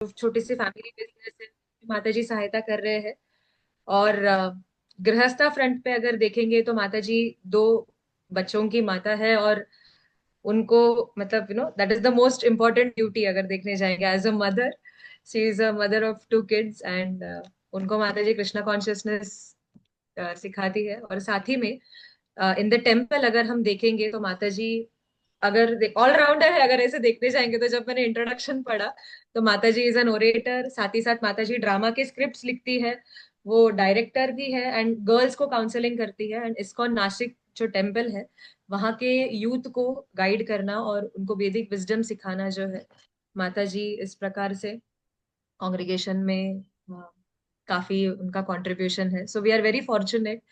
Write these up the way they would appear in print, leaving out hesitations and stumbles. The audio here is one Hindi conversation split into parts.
छोटी सी फैमिली बिजनेस है, माता जी सहायता कर रहे हैं। और गृहस्था फ्रंट पे अगर देखेंगे तो माता जी दो बच्चों की माता है। और उनको मतलब that is the most important duty अगर देखने जाएंगे as a mother. She is a mother of two kids and उनको माता जी कृष्णा कॉन्शियसनेस सिखाती है। और साथ ही में इन द टेम्पल अगर हम देखेंगे तो माता जी अगर ऑलराउंडर है। अगर ऐसे देखने जाएंगे तो जब मैंने इंट्रोडक्शन पढ़ा तो माता जी इज एन ओरेटर, साथ ही साथ माता जी ड्रामा के स्क्रिप्ट्स लिखती है, वो डायरेक्टर भी है एंड गर्ल्स को काउंसलिंग करती है। एंड इस्कॉन नासिक जो टेम्पल है वहाँ के यूथ को गाइड करना और उनको वैदिक विजडम सिखाना जो है, माता जी इस प्रकार से कांग्रीगेशन में काफी उनका कंट्रीब्यूशन है। So we are very fortunate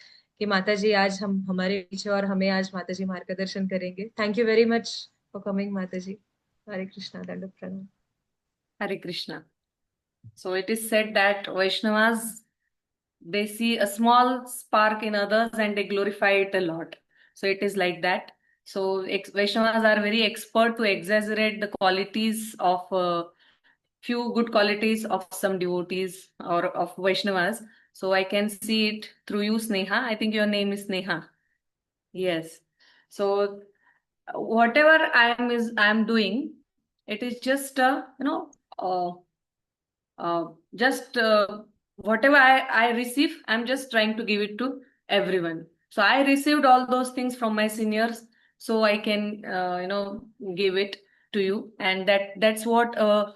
कि माता जी आज हम हमारे पीछे और हमें आज माता जी मार्गदर्शन करेंगे। Thank you very much for coming माता जी। हरे कृष्णा, दंड प्रणाम। Hare Krishna. So it is said that Vaishnavas, they see a small spark in others and they glorify it a lot. So it is like that. So Vaishnavas are very expert to exaggerate the qualities of few good qualities of some devotees or of Vaishnavas. So I can see it through you, Sneha. I think your name is Sneha. Yes. So whatever I am doing, it is just just whatever I receive, I'm just trying to give it to everyone. So I received all those things from my seniors, so I can give it to you, and that's what a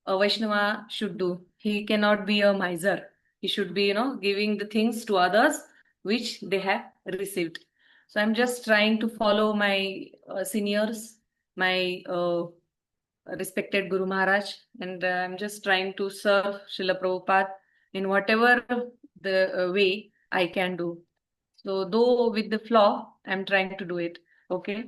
Vaishnava should do. He cannot be a miser. He should be giving the things to others which they have received. So I'm just trying to follow my seniors, my respected Guru Maharaj, and I'm just trying to serve Srila Prabhupada in whatever the way I can do. So, though with the flaw, I'm trying to do it. Okay,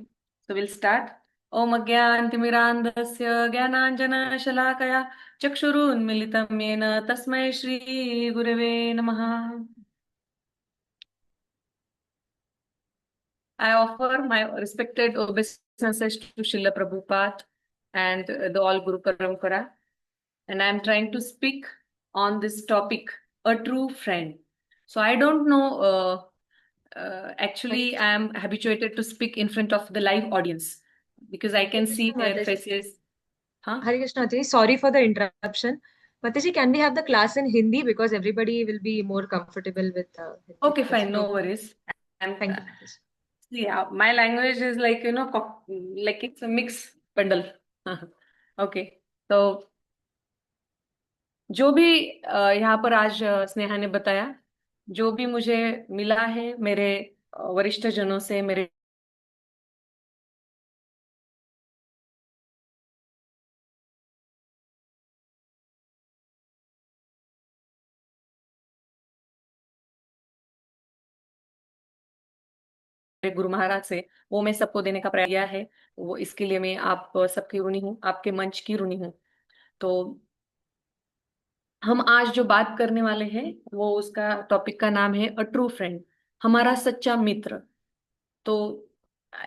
so we'll start. Om Agyantimirandasya Gyananjana Shalakaya Chakshurunmilitam Yena Tasmai Shri Gurave Namaha. I offer my respected obeisances to Srila Prabhupada and the all Guru Parampara, and I'm trying to speak on this topic, a true friend. So I don't know, actually, I am habituated to speak in front of the live audience because I Hare can see Krishna their माता जी। faces. Huh? हरे कृष्णा माता जी, सॉरी फॉर द इंटरप्शन। माता जी, can we have the class in Hindi because everybody will be more comfortable with Hindi Okay, because fine, no worries. And thank you माता जी। yeah, my language is like, like it's a mix bundle. Okay, so जो भी यहाँ पर आज स्नेहा ने बताया, जो भी मुझे मिला है मेरे वरिष्ठ जनों से, मेरे गुरु महाराज से, वो मैं सबको देने का प्रयास किया है। वो इसके लिए मैं आप सबकी ऋणी हूँ, आपके मंच की ऋणी हूँ। तो हम आज जो बात करने वाले हैं, वो उसका टॉपिक का नाम है अ ट्रू फ्रेंड, हमारा सच्चा मित्र। तो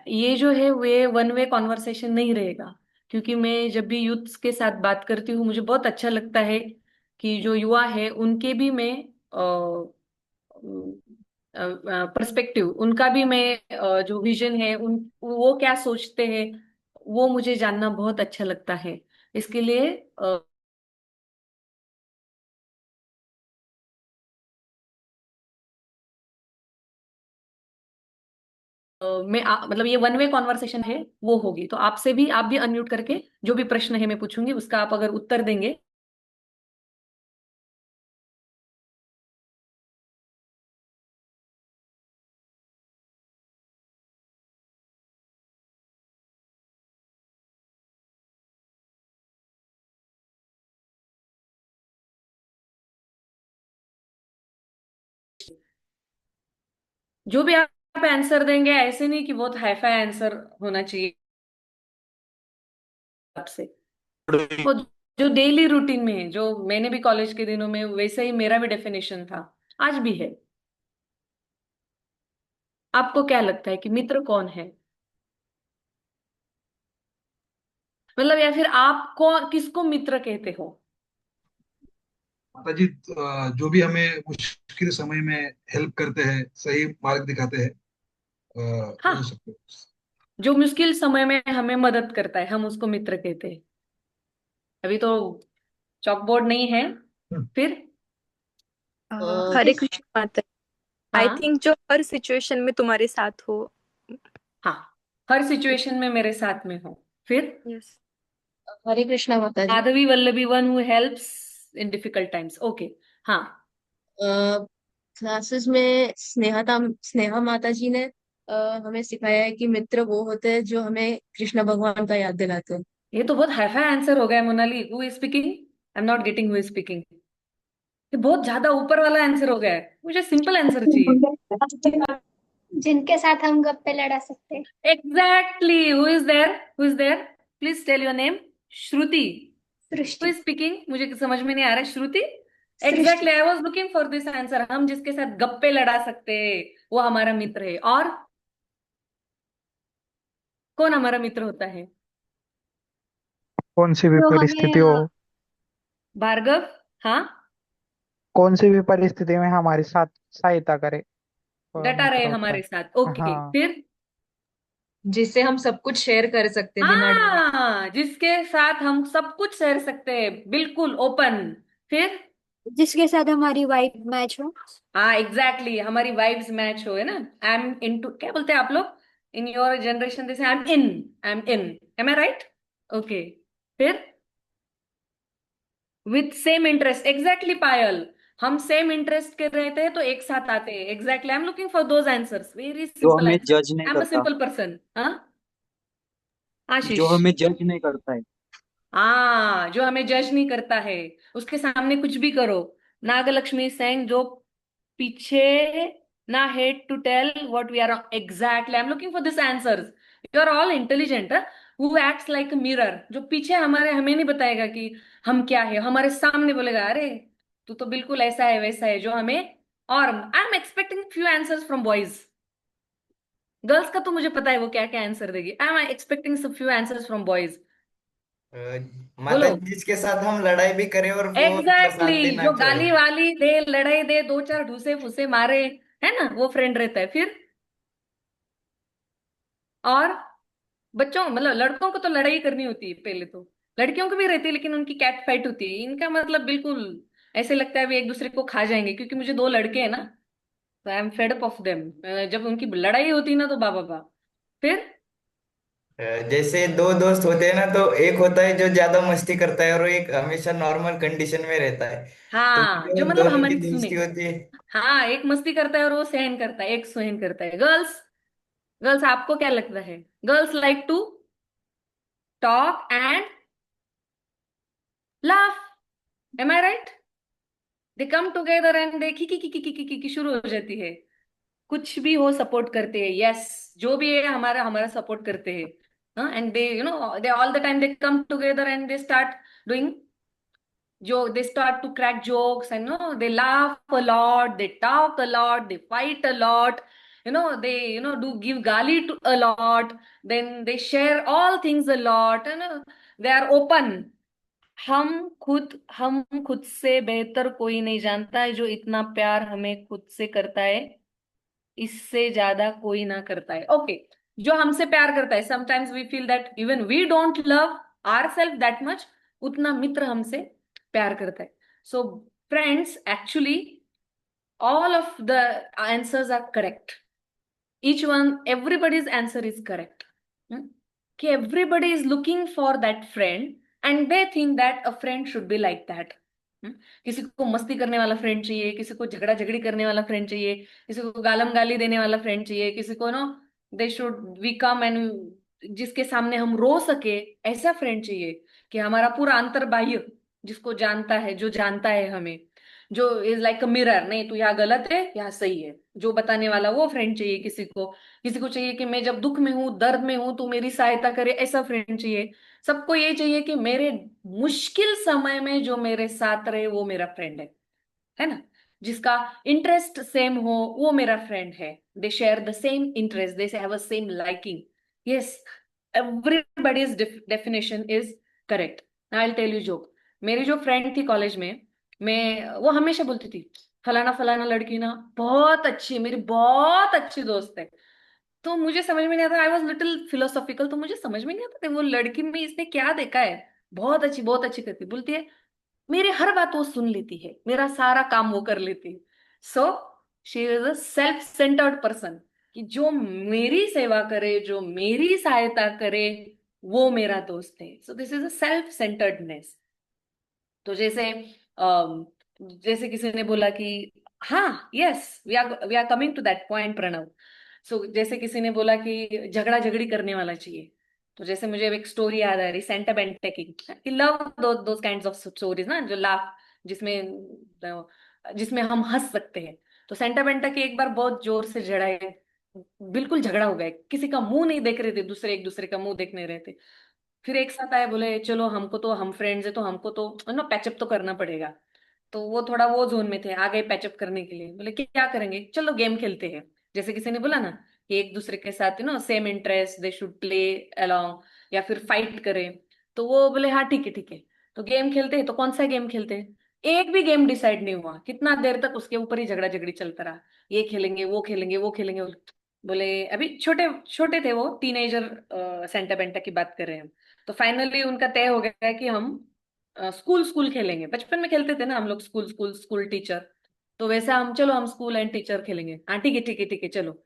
ये जो है वे वन वे कॉन्वर्सेशन नहीं रहेगा, क्योंकि मैं जब भी यूथ के साथ बात करती हूँ मुझे बहुत अच्छा लगता है कि जो युवा है उनके भी मैं पर्सपेक्टिव, उनका भी मैं जो विजन है, उन वो क्या सोचते हैं, वो मुझे जानना बहुत अच्छा लगता है। इसके लिए मतलब ये वन वे कॉन्वर्सेशन है वो होगी। तो आपसे भी, आप भी अनम्यूट करके जो भी प्रश्न है मैं पूछूंगी उसका आप अगर उत्तर देंगे। जो भी आप आंसर देंगे, ऐसे नहीं कि बहुत हाईफाई आंसर होना चाहिए आपसे। वो जो डेली रूटीन में है, जो मैंने भी कॉलेज के दिनों में वैसे ही मेरा भी डेफिनेशन था, आज भी है। आपको क्या लगता है कि मित्र कौन है? मतलब या फिर आप कौन, किसको मित्र कहते हो? माता जी जो भी हमें मुश्किल समय में हेल्प करते हैं, सही मार्ग दिखाते हैं, वो हाँ, सब। जो मुश्किल समय में हमें मदद करता है हम उसको मित्र कहते हैं। अभी तो चॉकबोर्ड नहीं है। फिर हरे इस कृष्ण माता। आई हाँ। थिंक जो हर सिचुएशन में तुम्हारे साथ हो। हाँ, हर सिचुएशन में मेरे साथ में हो। फिर यस। हरे कृष्णा माता जी। Madhavi Vallabhi one who helps in difficult times. Okay. हाँ। क्लासेस में स्नेहा माता जी ने हमें सिखाया है कि मित्र वो होते हैं जो हमें कृष्ण भगवान का याद दिलाते हैं। ये तो बहुत हाई फाई आंसर हो गया Monali. Who is speaking? I am not getting who is speaking. ये बहुत ज्यादा ऊपर वाला आंसर हो गया है, मुझे सिंपल आंसर चाहिए। जिनके साथ हम गप्पे लड़ा सकते हैं। Exactly, who is there? Who is there? Please tell your name. Shruti. Who Srishti. Is speaking? मुझे समझ में नहीं आ रहा है। Shruti. Srishti. Exactly, I was looking for this answer. हम जिसके साथ गप्पे लड़ा सकते हैं वो हमारा मित्र है। और कौन हमारा मित्र होता है? कौन सी भी जो हमें परिस्थिति हो, भार्गव। हाँ। कौन सी भी परिस्थिति में हमारे साथ सहायता करे, वह डटा रहे मित्र होता हमारे है। साथ। ओके। हाँ। फिर जिससे हम सब कुछ शेयर कर सकते हैं बिना डरे। हाँ, जिसके साथ हम सब कुछ शेयर सकते हैं, बिल्कुल ओपन। फिर जिसके साथ हमारी वाइब मैच हो। हाँ, एग्जैक्टली, हमारी वाइब्स मैच हो, है ना। आई एम इनटू, क्या बोलते हैं आप लोग in your generation? This I am in. I am in. Am I right? Okay. फिर with same interest. Exactly Payal, हम सेम इंटरेस्ट के रहते हैं तो एक साथ आते हैं। Exactly, I am looking for those answers. Very जो सिंपल हमें आंसर। जज नहीं आई एम अ करता, सिंपल पर्सन। हाँ, जो आशीष। हमें जज नहीं करता है। हाँ, जो हमें जज नहीं करता है, उसके सामने कुछ भी करो। नागलक्ष्मी सेंग, जो पीछे ना hate to tell what we are. Exactly, I am looking for this answers. You are all intelligent. Who acts like a mirror, जो पीछे हमारे हमें नहीं बताएगा कि हम क्या है, हमारे सामने बोलेगा अरे तू तो बिल्कुल ऐसा है वैसा है, जो हमें। और आई am expecting few answers from boys. Girls का तो मुझे पता है वो क्या क्या आंसर देगी। I am expecting some few answers from boys. Uh, बोलो। माता जी जिसके साथ हम लड़ाई भी करें और वो हमारा एग्जैक्टली, साथ भी ना जो छोड़े। गाली वाली दे, लड़ाई दे, दो चार ढूसे फूसे मारे, है ना, वो फ्रेंड रहता है। फिर और बच्चों, मतलब लड़कों को तो लड़ाई करनी होती है पहले तो। लड़कियों को भी रहती है लेकिन उनकी कैट फाइट होती है। इनका मतलब बिल्कुल ऐसे लगता है वे एक दूसरे को खा जाएंगे, क्योंकि मुझे दो लड़के हैं ना, तो I am fed up of them. जब उनकी लड़ाई होती है ना तो बाबा बा। फिर जैसे दो दोस्त होते हैं ना, तो एक होता है जो ज्यादा मस्ती करता है और एक हमेशा नॉर्मल कंडीशन में रहता है। तो हाँ, जो जो उन मतलब दोनों की हमारी सुने। दोस्ती होती है। हाँ, एक मस्ती करता है और वो सहन करता है, एक सहन करता है। गर्ल्स, गर्ल्स आपको क्या लगता है? Girls like to talk and laugh. Am I right? They come together and they की शुरू हो जाती है। कुछ भी हो सपोर्ट करते हैं। यस, जो भी है हमारा हमारा सपोर्ट करते हैं। हाँ, and they they all the time they come together and they start doing, जो they start to crack jokes and no they laugh a lot, they talk a lot, they fight a lot, they do give gali to a lot, then they share all things a lot, they are open. हम खुद से बेहतर कोई नहीं जानता है, जो इतना प्यार हमें खुद से करता है इससे ज्यादा कोई ना करता है। ओके। जो हमसे प्यार करता है, sometimes we feel that even we don't love our self that much, उतना मित्र हमसे प्यार करता है। So friends, actually all of the answers are correct. Each one, everybody's answer is correct. Hmm? कि everybody is looking for that friend and they think that a friend should be like that. किसी को मस्ती करने वाला फ्रेंड चाहिए, किसी को झगड़ा झगड़ी करने वाला फ्रेंड चाहिए, किसी को गालम गाली देने वाला फ्रेंड चाहिए, किसी को they should we come and जिसके सामने हम रो सके, ऐसा फ्रेंड चाहिए कि हमारा पूरा अंतर्बाह्य जिसको जानता है, जो जानता है हमें, जो इज लाइक अ मिरर, नहीं तू यहाँ गलत है यहाँ सही है, जो बताने वाला वो फ्रेंड चाहिए किसी को। किसी को चाहिए कि मैं जब दुख में हूँ, दर्द में हूं, तू मेरी सहायता करे, ऐसा फ्रेंड चाहिए। सबको ये चाहिए कि मेरे मुश्किल समय में जो मेरे साथ रहे वो मेरा फ्रेंड है ना। जिसका इंटरेस्ट सेम हो वो मेरा फ्रेंड है। They share the same interest, they have a same liking. Yes, everybody's definition is correct. I will tell you joke. मेरी जो फ्रेंड थी कॉलेज में, वो हमेशा बोलती थी फलाना फलाना लड़की ना बहुत अच्छी है, मेरी बहुत अच्छी दोस्त है। तो मुझे समझ में नहीं आता, आई वॉज लिटिल फिलोसॉफिकल, तो मुझे समझ में नहीं आता था वो लड़की में इसने क्या देखा है, बहुत अच्छी करती, बोलती है मेरी हर बात वो सुन लेती है, मेरा सारा काम वो कर लेती है। So she is a self centred person, कि जो मेरी सेवा करे, जो मेरी सहायता करे, वो मेरा दोस्त है। So this is a self centredness. तो जैसे किसी ने बोला कि हाँ, yes, we are coming to that point, Pranav. So जैसे किसी ने बोला कि झगड़ा झगड़ी करने वाला चाहिए, तो जैसे मुझे एक स्टोरी याद आ रही, सेंटा बेंटा की love those kinds of stories ना, जो लाफ, जिसमें जिसमें हम हंस सकते हैं। तो सेंटा बेंटा की एक बार बहुत जोर से झड़ाई, बिल्कुल झगड़ा हो गया, किसी का मुंह नहीं देख रहे थे, दूसरे एक दूसरे का मुंह देखने रहे थे। फिर एक साथ आए, बोले चलो हमको तो, हम फ्रेंड्स है तो हमको तो ना पैचअप तो करना पड़ेगा। तो वो थोड़ा वो जोन में थे, आ गए पैचअप करने के लिए, बोले क्या करेंगे, चलो गेम खेलते हैं। जैसे किसी ने बोला ना कि एक दूसरे के साथ same interest, they should play along, या फिर फाइट करें। तो वो बोले हाँ ठीक है ठीक है। तो गेम खेलते हैं, तो कौन सा गेम खेलते हैं, एक भी गेम डिसाइड नहीं हुआ, कितना देर तक उसके ऊपर ही झगड़ा झगड़ी चलता रहा, ये खेलेंगे वो खेलेंगे वो खेलेंगे। बोले अभी छोटे छोटे थे वो, टीनेजर, सेंटा बेंटा की बात कर रहे हैं हम। तो फाइनली उनका तय हो गया कि हम स्कूल स्कूल खेलेंगे, बचपन में खेलते थे ना हम लोग, स्कूल स्कूल स्कूल टीचर। तो वैसा हम, चलो हम स्कूल एंड टीचर खेलेंगे, हाँ ठीक है ठीक है ठीक है चलो।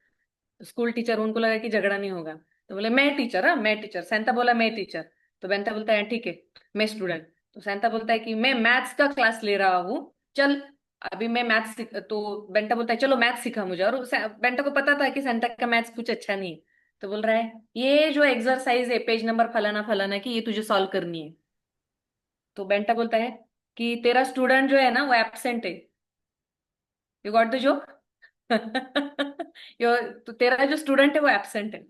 स्कूल टीचर, उनको लगा कि झगड़ा नहीं होगा, तो बोले मैं टीचर, हाँ मैं टीचर। सैंता बोला मैं टीचर। तो बेंटा बोलता है ठीक है मैं स्टूडेंट। तो सैंता बोलता है कि मैं मैथ्स का क्लास ले रहा हूँ, चल अभी मैं मैथ्स सीख, तो बेंटा बोलता है चलो मैथ्स सिखा मुझे। और बेंटा को पता था कि सैंटा का मैथ्स कुछ अच्छा नहीं है। तो बोल रहा है ये जो एक्सरसाइज है पेज नंबर फलाना फलाना की, ये तुझे सॉल्व करनी है। तो बेंटा बोलता है कि तेरा स्टूडेंट जो है ना वो एब्सेंट है। You got the joke? तो तेरा जो स्टूडेंट है वो एब्सेंट है।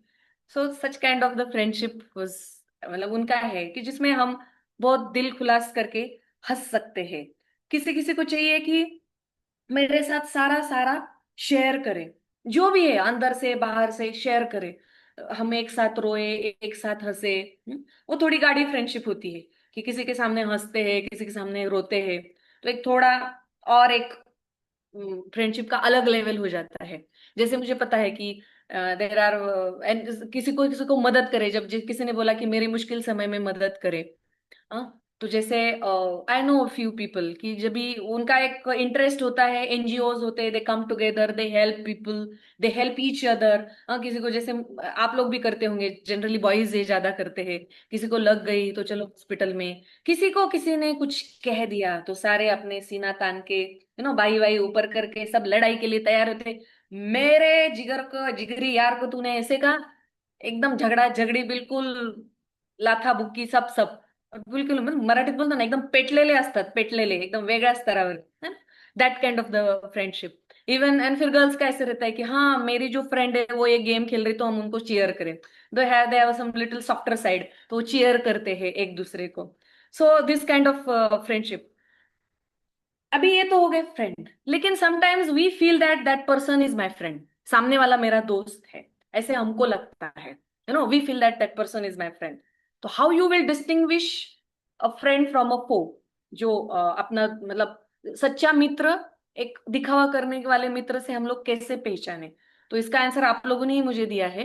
So such kind of the friendship was, मतलब उनका है कि जिसमें हम बहुत दिल खुलास करके हंस सकते हैं। किसी किसी को चाहिए कि मेरे साथ सारा सारा शेयर करे, जो भी है अंदर से बाहर से शेयर करे, हम एक साथ रोए, एक साथ हंसे। वो थोड़ी गाढ़ी फ्रेंडशिप होती है, कि किसी के सामने हंसते हैं, किसी के सामने रोते हैं। तो एक थोड़ा और एक फ्रेंडशिप का अलग लेवल हो जाता है। जैसे मुझे पता है कि देर आर, किसी को मदद करे, जब किसी ने बोला कि मेरी मुश्किल समय में मदद करे। हाँ, तो जैसे आई नो फ्यू पीपल कि जब भी उनका एक इंटरेस्ट होता है, एनजीओज होते हैं, they come together, they help people, they help each other. हाँ, किसी को जैसे आप लोग भी करते होंगे, जनरली बॉयज ये ज्यादा करते हैं, किसी को लग गई तो चलो हॉस्पिटल में, किसी को किसी ने कुछ कह दिया तो सारे अपने सीना तान के भाई भाई ऊपर करके सब लड़ाई के लिए तैयार होते। मेरे जिगर को, जिगरी यार को तूने ऐसे कहा, एकदम झगड़ा झगड़ी बिलकुल, लाथा बुक्की सब सब। बिलकुल मराठीत बोलतो ना, एकदम पेटलेले असतात, पेटलेले एकदम वेगळ्या स्तरावर, है ना, that kind of the friendship. Even and फिर गर्ल्स का ऐसे रहता है कि हाँ मेरी जो फ्रेंड है वो ये गेम खेल रही, तो हम उनको चीयर करें। They have some little softer side, तो वो चीयर करते हैं एक दूसरे को। So this kind of friendship. अभी ये तो हो गए फ्रेंड, लेकिन sometimes we feel that that person is my friend, सामने वाला मेरा दोस्त है, ऐसे हमको लगता है, we feel that that person is my friend. तो how you will distinguish a friend from a foe, जो अपना मतलब सच्चा मित्र, एक दिखावा करने वाले मित्र से हम लोग कैसे पहचाने? तो इसका आंसर आप लोगों ने ही मुझे दिया है,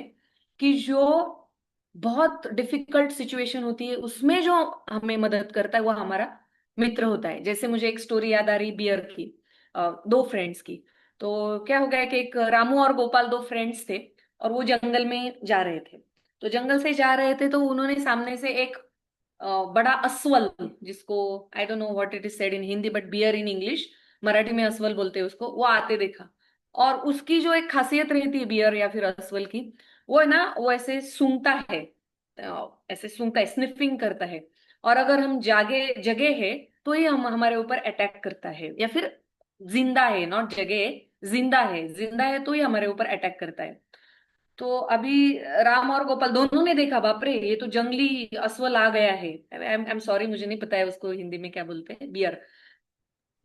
कि जो बहुत डिफिकल्ट सिचुएशन होती है उसमें जो हमें मदद करता है वो हमारा मित्र होता है। जैसे मुझे एक स्टोरी याद आ रही बियर की, दो फ्रेंड्स की। तो क्या हो गया कि एक रामू और गोपाल दो फ्रेंड्स थे, और वो जंगल में जा रहे थे। तो जंगल से जा रहे थे तो उन्होंने सामने से एक बड़ा अस्वल, जिसको I don't know what it is said in Hindi but bear in English, Marathi में अस्वल बोलते हैं उसको, वो आते देखा। और उसकी जो एक खासियत रहती है बियर या फिर अस्वल की, वो है ना, वो ऐसे सूंघता है, ऐसे सूंघता है, स्निफिंग करता है। और अगर हम जागे जगे है तो ही हम हमारे ऊपर अटैक करता है, या फिर जिंदा है, नॉट जगे, जिंदा है तो ही हमारे ऊपर अटैक करता है। तो अभी राम और गोपाल दोनों ने देखा, बाप रे ये तो जंगली अस्वल आ गया है। आई एम सॉरी, मुझे नहीं पता है उसको हिंदी में क्या बोलते हैं, बियर,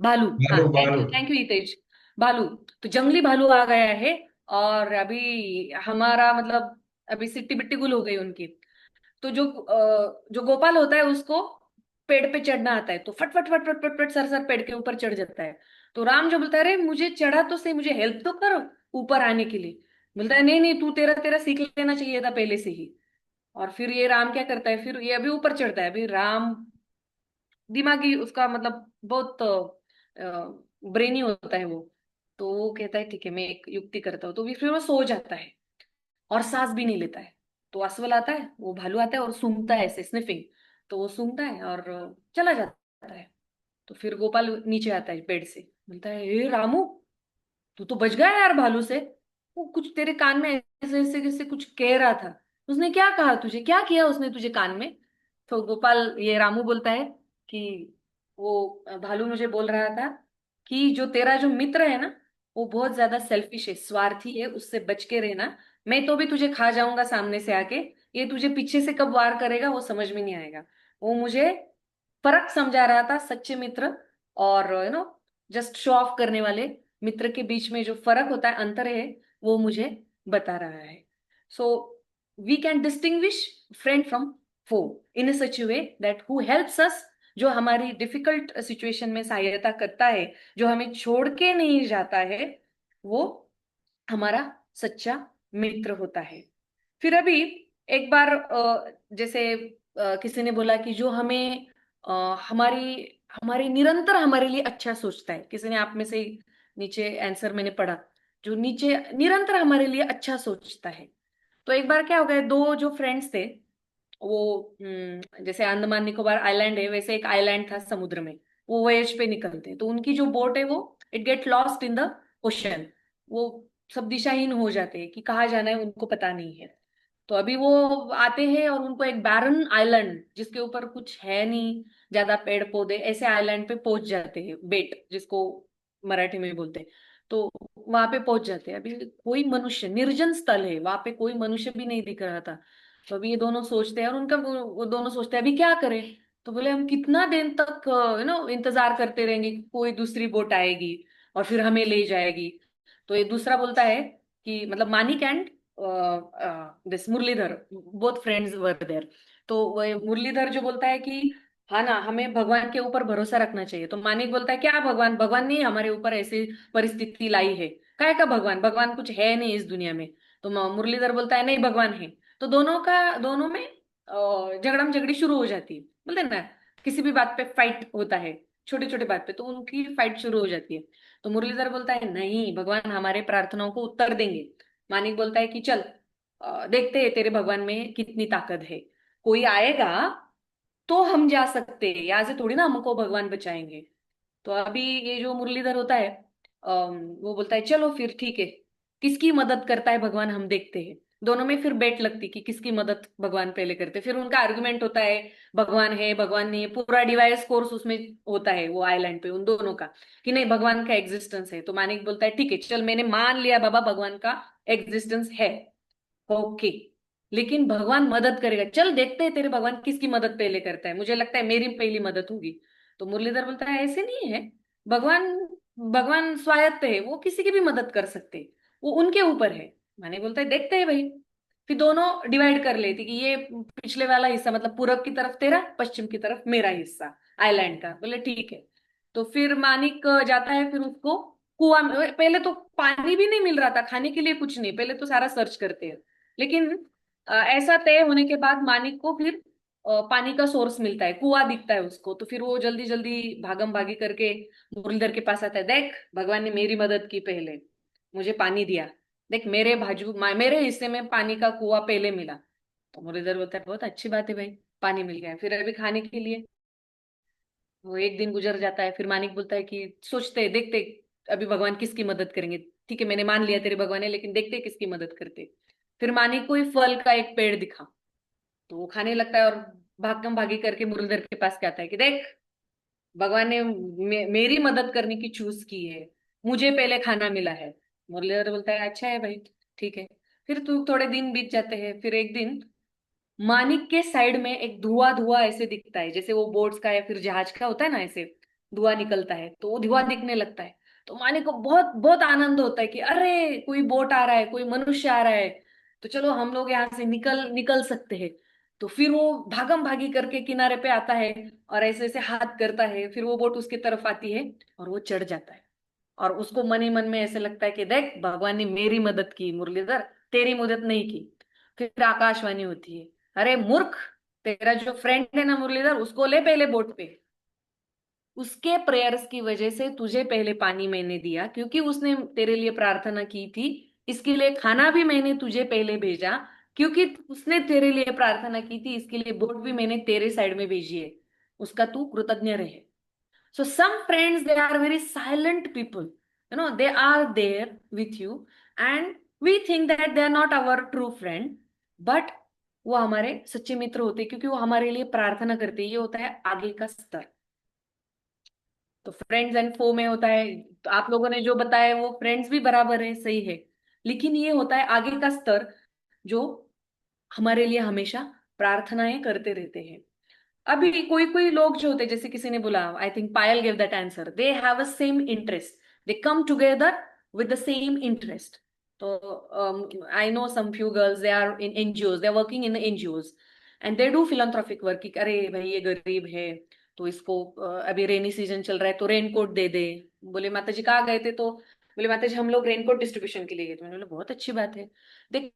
भालू। हाँ, भालू भालू। Thank you Hitesh. भालू, तो जंगली भालू आ गया है। और अभी हमारा मतलब अभी सिट्टी बिट्टी गुल हो गई उनकी। तो जो गोपाल होता है उसको पेड़ पे चढ़ना आता है, तो फट फट फट फट फट फट सर सर पेड़ के ऊपर चढ़ जाता है। तो राम जो बोलता है, अरे मुझे चढ़ा तो सही, मुझे हेल्प तो करो ऊपर आने के लिए। बोलता है नहीं नहीं, तू तेरा तेरा सीख लेना चाहिए था पहले से ही। और फिर ये राम क्या करता है, फिर ये अभी ऊपर चढ़ता है, अभी राम दिमागी उसका मतलब बहुत ब्रेनी होता है वो। तो वो कहता है ठीक है मैं एक युक्ति करता हूँ, तो फिर वो सो जाता है और सांस भी नहीं लेता है। तो असवल आता है, वो भालू आता है और सूंघता है ऐसे स्निफिंग। तो वो सूंघता है और चला जाता है। तो फिर गोपाल नीचे आता है पेड़ से, बोलता है ए रामू, तू तो बच गया यार भालू से। वो कुछ तेरे कान में ऐसे ऐसे ऐसे कुछ कह रहा था, उसने क्या कहा तुझे, क्या किया उसने तुझे कान में? तो गोपाल ये रामू बोलता है कि वो भालू मुझे बोल रहा था कि जो तेरा जो मित्र है ना, वो बहुत ज्यादा सेल्फिश है, स्वार्थी है, उससे बच के रहना। मैं तो भी तुझे खा जाऊंगा सामने से आके, ये तुझे पीछे से कब वार करेगा वो समझ में नहीं आएगा। वो मुझे फर्क समझा रहा था सच्चे मित्र और जस्ट शो ऑफ करने वाले मित्र के बीच में जो फर्क होता है, अंतर है, वो मुझे बता रहा है। So we can distinguish friend from foe in such way that who helps us, जो हमारी डिफिकल्ट सिचुएशन में सहायता करता है, जो हमें छोड़ के नहीं जाता है, वो हमारा सच्चा मित्र होता है। फिर अभी एक बार जैसे किसी ने बोला कि जो हमें हमारी हमारे निरंतर हमारे लिए अच्छा सोचता है, किसी ने आप में से ही नीचे आंसर मैंने पढ़ा, जो नीचे निरंतर हमारे लिए अच्छा सोचता है। तो एक बार क्या हो गया, दो जो फ्रेंड्स थे, वो जैसे अंडमान निकोबार आइलैंड है, वैसे एक आइलैंड था समुद्र में। वो वॉयज पे निकलते हैं, तो उनकी जो बोट है वो it get lost in the ocean. वो सब दिशाहीन हो जाते हैं कि कहाँ जाना है उनको पता नहीं है। तो अभी वो आते हैं और उनको एक बैरन आइलैंड जिसके ऊपर कुछ है नहीं, ज्यादा पेड़ पौधे, ऐसे आइलैंड पे पहुंच जाते हैं, बेट जिसको मराठी में बोलते हैं। तो वहां पे पहुंच जाते हैं, अभी कोई मनुष्य, निर्जन स्थल है, वहां पे कोई मनुष्य भी नहीं दिख रहा था। तो अभी ये दोनों सोचते हैं और उनका वो दोनों सोचते हैं अभी क्या करें। तो बोले हम कितना दिन तक इंतजार करते रहेंगे कि कोई दूसरी बोट आएगी और फिर हमें ले जाएगी। तो ये दूसरा बोलता है कि मतलब Manik and this Muralidhar, both friends were there. तो वो मुरलीधर जो बोलता है कि हाँ ना, हमें भगवान के ऊपर भरोसा रखना चाहिए। तो मानिक बोलता है क्या भगवान, भगवान ने हमारे ऊपर ऐसी परिस्थिति लाई है, काय का भगवान, भगवान कुछ है नहीं इस दुनिया में। तो मुरलीधर बोलता है नहीं भगवान है। तो दोनों में झगड़म झगड़ी शुरू हो जाती है, बोलते हैं ना किसी भी बात पे फाइट होता है, छोटे छोटे बात पे, तो उनकी फाइट शुरू हो जाती है। तो मुरलीधर बोलता है नहीं, भगवान हमारे प्रार्थनाओं को उत्तर देंगे। मानिक बोलता है कि चल देखते हैं तेरे भगवान में कितनी ताकत है, कोई आएगा तो हम जा सकते हैं, यहाँ से थोड़ी ना हमको भगवान बचाएंगे। तो अभी ये जो मुरलीधर होता है वो बोलता है चलो फिर ठीक है, किसकी मदद करता है भगवान हम देखते हैं। दोनों में फिर बेट लगती कि किसकी मदद भगवान पहले करते, फिर उनका आर्गुमेंट होता है भगवान है भगवान नहीं है, पूरा डिवाइस कोर्स उसमें होता है वो आइलैंड पे उन दोनों का, कि नहीं भगवान का एग्जिस्टेंस है। तो मानिक बोलता है ठीक है चल मैंने मान लिया बाबा भगवान का एग्जिस्टेंस है, ओके, लेकिन भगवान मदद करेगा, चल देखते हैं तेरे भगवान किसकी मदद पहले करता है, मुझे लगता है मेरी पहली मदद होगी। तो मुरलीधर बोलता है ऐसे नहीं है, भगवान भगवान स्वायत्त है, वो किसी की भी मदद कर सकते हैं, वो उनके ऊपर है। माने बोलता है देखते हैं भाई। फिर दोनों डिवाइड कर लेते कि ये पिछले वाला हिस्सा मतलब पूरब की तरफ तेरा, पश्चिम की तरफ मेरा हिस्सा आइलैंड का, बोले ठीक है। तो फिर मानिक जाता है, फिर उसको कुआं में, पहले तो पानी भी नहीं मिल रहा था, खाने के लिए कुछ नहीं, पहले तो सारा सर्च करते हैं। लेकिन ऐसा तय होने के बाद मानिक को फिर पानी का सोर्स मिलता है, कुआं दिखता है उसको। तो फिर वो जल्दी जल्दी भागम भागी करके मुरलीधर के पास आता है, देख भगवान ने मेरी मदद की पहले, मुझे पानी दिया, देख मेरे मेरे हिस्से में पानी का कुआं पहले मिला। तो मुरलीधर बोलता है बहुत अच्छी बात है भाई, पानी मिल गया। फिर अभी खाने के लिए वो एक दिन गुजर जाता है, फिर मानिक बोलता है कि सोचते हैं देखते अभी भगवान किसकी मदद करेंगे, ठीक है मैंने मान लिया तेरे भगवान है, लेकिन देखते किसकी मदद करते। फिर मानिक को ही फल का एक पेड़ दिखा, तो वो खाने लगता है और भागम भागी करके मुरलीधर के पास कहता है कि देख भगवान ने मेरी मदद करने की चूज की है, मुझे पहले खाना मिला है। मुरलीधर बोलता है अच्छा है भाई, ठीक है। फिर तू थोड़े दिन बीत जाते हैं, फिर एक दिन मानिक के साइड में एक धुआं धुआं ऐसे दिखता है, जैसे वो बोट्स का या फिर जहाज का होता है ना, ऐसे धुआं निकलता है, तो वो धुआं दिखने लगता है। तो मानिक को बहुत बहुत आनंद होता है कि अरे कोई बोट आ रहा है, कोई मनुष्य आ रहा है, तो चलो हम लोग यहाँ से निकल निकल सकते हैं। तो फिर वो भागम भागी करके किनारे पे आता है और ऐसे ऐसे हाथ करता है, फिर वो बोट उसकी तरफ आती है और वो चढ़ जाता है। और उसको मन ही मन में ऐसे लगता है कि देख, भगवान ने मेरी मदद की मुरलीधर, तेरी मदद नहीं की। फिर आकाशवाणी होती है, अरे मूर्ख, तेरा जो फ्रेंड है ना मुरलीधर, उसको ले पहले बोट पे। उसके प्रेयर्स की वजह से तुझे पहले पानी मैंने दिया, क्योंकि उसने तेरे लिए प्रार्थना की थी। इसके लिए खाना भी मैंने तुझे पहले भेजा, क्योंकि उसने तेरे लिए प्रार्थना की थी। इसके लिए बोट भी मैंने तेरे साइड में भेजी है। उसका तू कृतज्ञ रहे। So some friends, they are very silent people. They are there with you, and we think that they are not our true friend, but वो हमारे सच्चे मित्र होते हैं, क्योंकि वो हमारे लिए प्रार्थना करते हैं। ये होता है आगे का स्तर। तो फ्रेंड्स एंड फो में होता है, तो आप लोगों ने जो बताया वो फ्रेंड्स भी बराबर है, सही है। लेकिन ये होता है आगे का स्तर, जो हमारे लिए हमेशा प्रार्थनाएं करते रहते हैं। अभी कोई कोई लोग जो होते हैं, जैसे किसी ने बोला, I think Payal give that answer, they have a same interest, they come together with the same interest. तो I know some few girls, they are in NGOs, they are working in NGOs and they do philanthropic work. अरे भाई, ये गरीब है तो इसको अभी रेनी सीजन चल रहा है तो रेनकोट दे दे। बोले माता जी कहाँ गए थे? तो बोले माता जी हम लोग रेनकोट डिस्ट्रीब्यूशन के लिए गए थे। मैंने बोला बहुत अच्छी बात है। देख,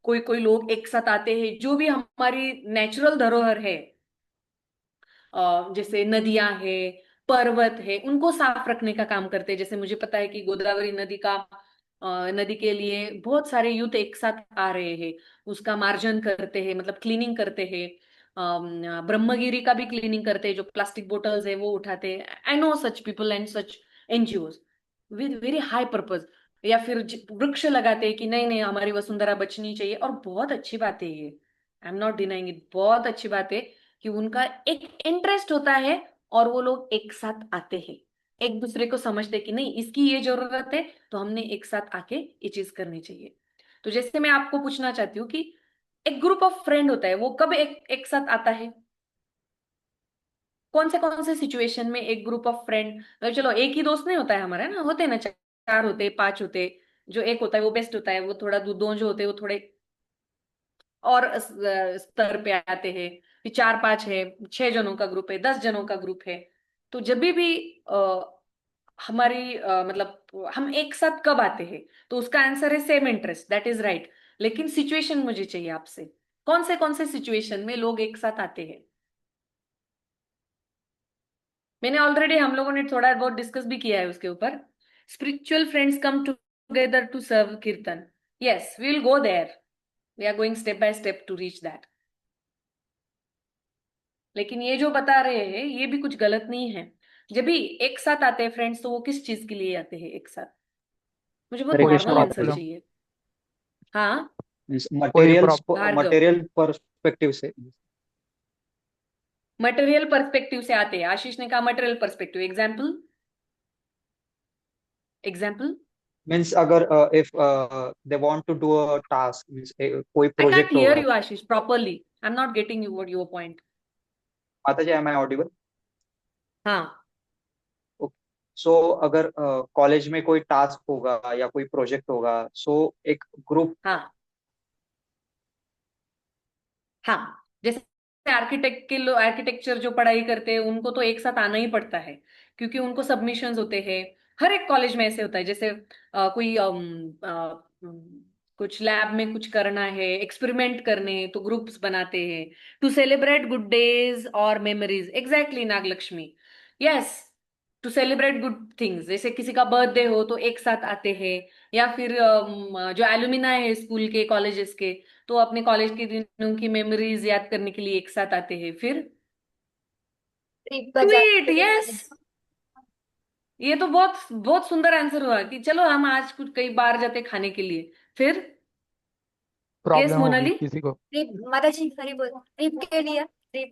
कोई कोई लोग एक साथ आते हैं, जो भी हमारी नेचुरल धरोहर है, जैसे नदियां है, पर्वत है, उनको साफ रखने का काम करते हैं। जैसे मुझे पता है कि गोदावरी नदी का नदी के लिए बहुत सारे यूथ एक साथ आ रहे हैं, उसका मार्जन करते हैं, मतलब क्लीनिंग करते हैं। ब्रह्मगिरी का भी क्लीनिंग करते हैं, जो प्लास्टिक बोटल्स है वो उठाते हैं। I know such people and such NGOs with very high purpose. या फिर वृक्ष लगाते हैं कि नहीं नहीं, हमारी वसुंधरा बचनी चाहिए, और बहुत अच्छी बात है ये। आई एम नॉट डिनाइंग इट, बहुत अच्छी बात है कि उनका एक इंटरेस्ट होता है और वो लोग एक साथ आते हैं, एक दूसरे को समझते कि नहीं इसकी ये जरूरत है, तो हमने एक साथ आके ये चीज करनी चाहिए। तो जैसे मैं आपको पूछना चाहती हूँ कि एक ग्रुप ऑफ फ्रेंड होता है, वो कब एक साथ आता है? कौन से सिचुएशन में एक ग्रुप ऑफ फ्रेंड, चलो एक ही दोस्त नहीं होता है हमारा, ना होते हैं ना, चार होते, पांच होते। जो एक होता है वो बेस्ट होता है, वो थोड़ा दो जो होते हैं वो थोड़े और स्तर पे आते हैं। फिर चार पांच है, 6 जनों का ग्रुप है, 10 जनों का ग्रुप है। तो जब भी हमारी मतलब हम एक साथ कब आते हैं, तो उसका आंसर है same interest, that is right. लेकिन सिचुएशन मुझे चाहिए आपसे, कौन से सिचुएशन में लोग एक साथ आते हैं? मैंने ऑलरेडी, हम लोगों ने थोड़ा बहुत डिस्कस भी किया है उसके ऊपर। Spiritual friends come together to serve kirtan, yes we will go there, we are going step by step to reach that. लेकिन ये जो बता रहे हैं ये भी कुछ गलत नहीं है। जब भी एक साथ आते हैं फ्रेंड्स, तो वो किस चीज के लिए आते हैं एक साथ? मुझे बहुत हरे कोई कृष्णा नॉर्मल माता आंसर जी। प्रॉब्लम, चाहिए। हाँ, कोई material problem. Bhargav, material perspective से। मटेरियल पर्सपेक्टिव से आते हैं। आशीष ने कहा material perspective, example example. Means अगर if they want to do a task, means कोई आई कांट प्रोजेक्ट हियर होगा। You Ashish properly, I am not getting you what your point. माता जी, एम आई ऑडिबल? हाँ सो अगर कॉलेज में कोई टास्क होगा या कोई प्रोजेक्ट होगा, सो एक ग्रुप। हाँ हाँ, जैसे आर्किटेक्ट के लोग, आर्किटेक्चर जो पढ़ाई करते हैं उनको तो एक साथ आना ही पड़ता है, क्योंकि उनको सबमिशंस होते हैं। हर एक कॉलेज में ऐसे होता है, जैसे कोई कुछ लैब में कुछ करना है, एक्सपेरिमेंट करने हैं, तो ग्रुप्स बनाते हैं टू सेलिब्रेट गुड डेज और memories. Exactly Nagalakshmi, yes, to celebrate good things. जैसे किसी का बर्थडे हो तो एक साथ आते हैं, या फिर जो एलुमिनाई है स्कूल के, कॉलेजेस के, तो अपने कॉलेज के दिनों की मेमोरीज याद करने के लिए एक साथ आते हैं। फिर ट्रिप पर ट्वीट, जाते यस, हैं। ये तो बहुत बहुत सुंदर आंसर हुआ कि चलो हम आज कुछ कई बार जाते खाने के लिए। फिर यस प्रॉब्लम होगी मोनाली। किसी को। ट्रिप, माता जी हरी बोल, ट्रिप के लिए, ट्रिप,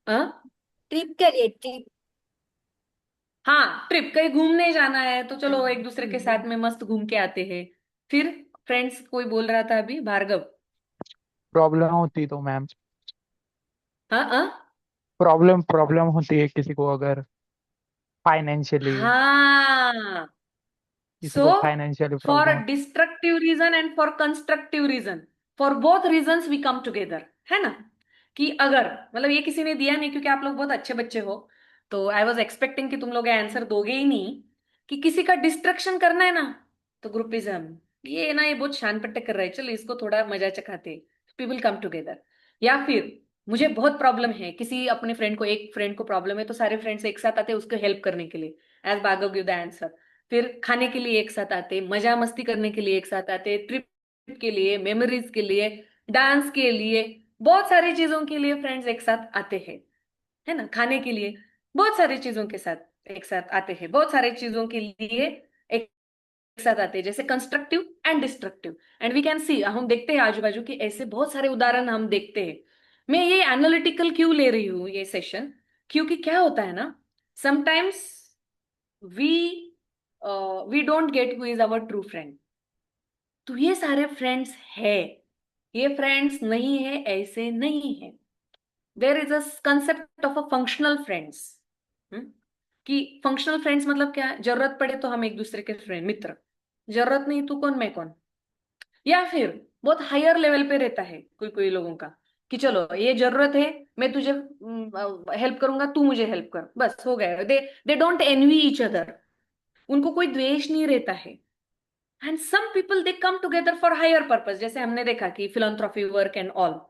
हाँ ट्रिप के लिए, ट्रिप। हाँ, ट्रिप, कहीं घूमने जाना है तो चलो एक दूसरे के साथ में मस्त घूम के आते हैं। फिर फ्रेंड्स कोई बोल रहा था अभी, भार्गव। प्रॉब्लम होती तो मैम, हाँ हाँ प्रॉब्लम प्रॉब्लम होती है किसी को, अगर फाइनेंशियली, हाँ। किसी So, को financially for problem. a destructive reason and for constructive reason, for both reasons we come together, है ना? कि अगर मतलब ये किसी ने दिया नहीं, क्योंकि आप लोग बहुत अच्छे बच्चे हो, तो आई वॉज एक्सपेक्टिंग कि तुम लोग आंसर दोगे ही नहीं, कि किसी का डिस्ट्रक्शन करना है ना, तो ग्रुपिज्म, ये ना ये बहुत शान पट्टे कर रहा है, चलो इसको थोड़ा मजा चखाते, पीपल कम टुगेदर। या फिर मुझे बहुत प्रॉब्लम है, किसी अपने फ्रेंड को, एक फ्रेंड को प्रॉब्लम है, तो सारे फ्रेंड्स एक साथ आते हैं उसको हेल्प करने के लिए, as Bhargav give the answer. फिर खाने के लिए एक साथ आते, मजा मस्ती करने के लिए एक साथ आते, ट्रिप के लिए, मेमोरीज के लिए, डांस के लिए, बहुत सारी चीजों के लिए फ्रेंड्स एक साथ आते हैं, है ना? खाने के लिए बहुत सारी चीजों के साथ एक साथ आते हैं, बहुत सारी चीजों के लिए एक साथ आते हैं, जैसे constructive and destructive. And we can see, हम देखते हैं आजू बाजू की ऐसे बहुत सारे उदाहरण हम देखते हैं। मैं ये एनालिटिकल क्यों ले रही हूँ ये सेशन, क्योंकि क्या होता है ना, sometimes we we don't get who is our true friend. तो ये सारे फ्रेंड्स है, ये फ्रेंड्स नहीं है ऐसे नहीं है। There is a concept of a functional friends, कि फंक्शनल फ्रेंड्स मतलब क्या है, जरूरत पड़े तो हम एक दूसरे के फ्रेंड मित्र, जरूरत नहीं तू कौन मैं कौन। या फिर बहुत हायर लेवल पे रहता है कोई कोई लोगों का, कि चलो ये जरूरत है, मैं तुझे हेल्प करूंगा, तू मुझे हेल्प कर, बस हो गया। They don't envy each other, उनको कोई द्वेष नहीं रहता है। And some people they come together for higher purpose, जैसे हमने देखा कि फिलंथ्रॉफी वर्क एंड ऑल।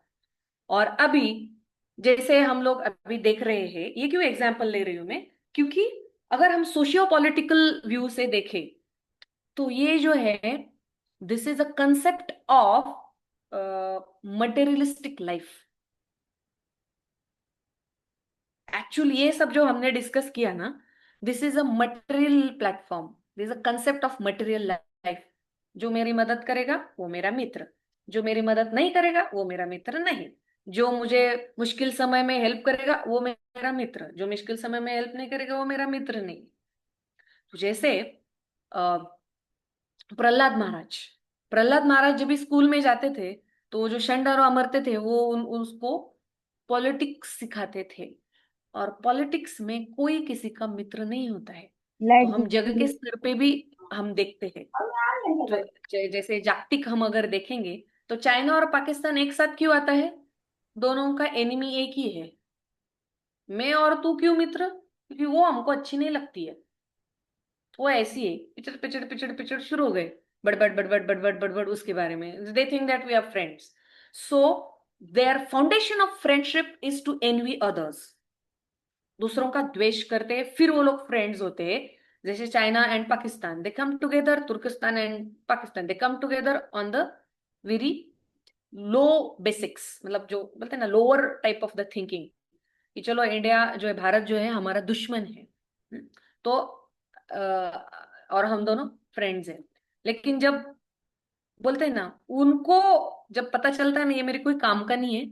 और अभी जैसे हम लोग अभी देख रहे हैं, ये क्यों एग्जाम्पल ले रही हूं मैं, क्योंकि अगर हम सोशियो पॉलिटिकल व्यू से देखें, तो ये जो है, this is a concept of materialistic life. Actually ये सब जो हमने डिस्कस किया ना, this is a material platform, this is a concept of material life. जो मेरी मदद करेगा वो मेरा मित्र, जो मेरी मदद नहीं करेगा वो मेरा मित्र नहीं, जो मुझे मुश्किल समय में हेल्प करेगा वो मेरा मित्र, जो मुश्किल समय में हेल्प नहीं करेगा वो मेरा मित्र नहीं। तो जैसे अ, प्रहलाद महाराज जब भी स्कूल में जाते थे, तो वो जो षंड और अमर्त्य थे वो उसको पॉलिटिक्स सिखाते थे। और पॉलिटिक्स में कोई किसी का मित्र नहीं होता है। तो हम जगह के स्तर पे भी हम देखते हैं, तो जैसे जागतिक हम अगर देखेंगे, तो चाइना और पाकिस्तान एक साथ क्यों आता है? दोनों का एनिमी एक ही है, मैं और तू क्यों मित्र? क्योंकि वो हमको अच्छी नहीं लगती है, वो ऐसी है, पिचड़ पिचड़ पिचड़ पिचड़ शुरू हो गए, बड़बड़ बड़बड़ बड़बड़ बड़बड़ उसके बारे में, they think that we are friends. So their foundation of friendship is to envy others, दूसरों का द्वेष करते हैं, फिर वो लोग फ्रेंड्स होते हैं। जैसे China and Pakistan, they come together, Turkistan and Pakistan, they come together on the very low basics, मतलब जो बोलते हैं ना lower type of the thinking, कि चलो इंडिया जो है, भारत जो है हमारा दुश्मन है, तो और हम दोनों फ्रेंड्स हैं। लेकिन जब बोलते हैं ना, उनको जब पता चलता है ना ये मेरे कोई काम का नहीं है,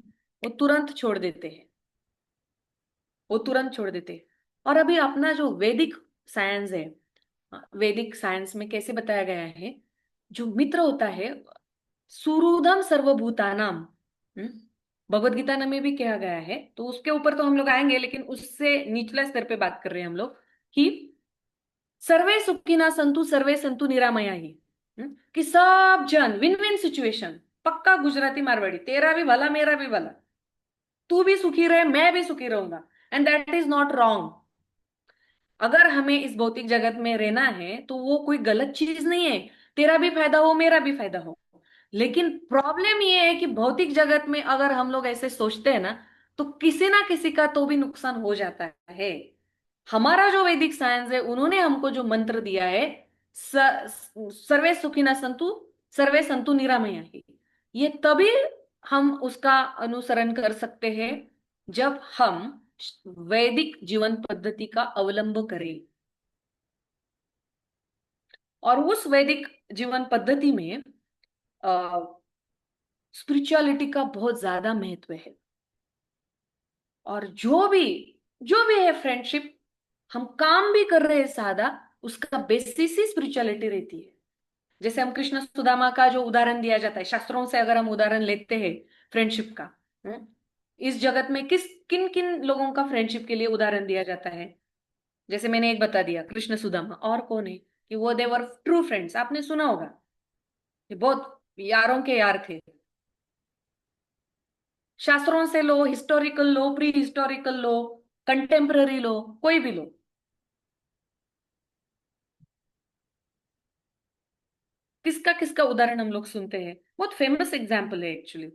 वो तुरंत छोड़ देते हैं, वो तुरंत छोड़ देते हैं। और अभी अपना जो वैदिक साइंस है, वैदिक साइंस में कैसे बताया गया है, जो मित्र होता है, सुहृदम सर्वभूतानाम, भगवत गीता में भी कहा गया है, तो उसके ऊपर तो हम लोग आएंगे, लेकिन उससे निचले स्तर पे बात कर रहे हैं हम लोग, कि सर्वे सुखिना संतु सर्वे संतु निरामया ही, कि सब जन विन विन सिचुएशन, पक्का गुजराती मारवाड़ी, तेरा भी भला मेरा भी भला, तू भी सुखी रहे मैं भी सुखी रहूंगा, and that is not wrong. अगर हमें इस भौतिक जगत में रहना है तो वो कोई गलत चीज नहीं है, तेरा भी फायदा हो मेरा भी फायदा हो। लेकिन प्रॉब्लम ये है कि भौतिक जगत में अगर हम लोग ऐसे सोचते हैं ना, तो किसी ना किसी का तो भी नुकसान हो जाता है। हमारा जो वैदिक साइंस है, उन्होंने हमको जो मंत्र दिया है, सर्वे सुखिना संतु सर्वे संतु निरामया ही, ये तभी हम उसका अनुसरण कर सकते हैं जब हम वैदिक जीवन पद्धति का अवलंब करें। और उस वैदिक जीवन पद्धति में स्पिरिचुअलिटी का बहुत ज्यादा महत्व है। और जो भी है फ्रेंडशिप, हम काम भी कर रहे हैं सादा, उसका बेसिस ही स्पिरिचुअलिटी रहती है। जैसे हम कृष्ण सुदामा का जो उदाहरण दिया जाता है, शास्त्रों से अगर हम उदाहरण लेते हैं फ्रेंडशिप का, इस जगत में किन किन लोगों का फ्रेंडशिप के लिए उदाहरण दिया जाता है? जैसे मैंने एक बता दिया, कृष्ण सुदामा। और कौन है कि वो देवर ट्रू फ्रेंड्स, आपने सुना होगा, ये बहुत यारों के यार थे। शास्त्रों से लो, हिस्टोरिकल लो, प्री हिस्टोरिकल लो, कंटेम्पररी लो, कोई भी लो, किसका किसका उदाहरण हम लोग सुनते हैं? बहुत फेमस एग्जाम्पल है actually,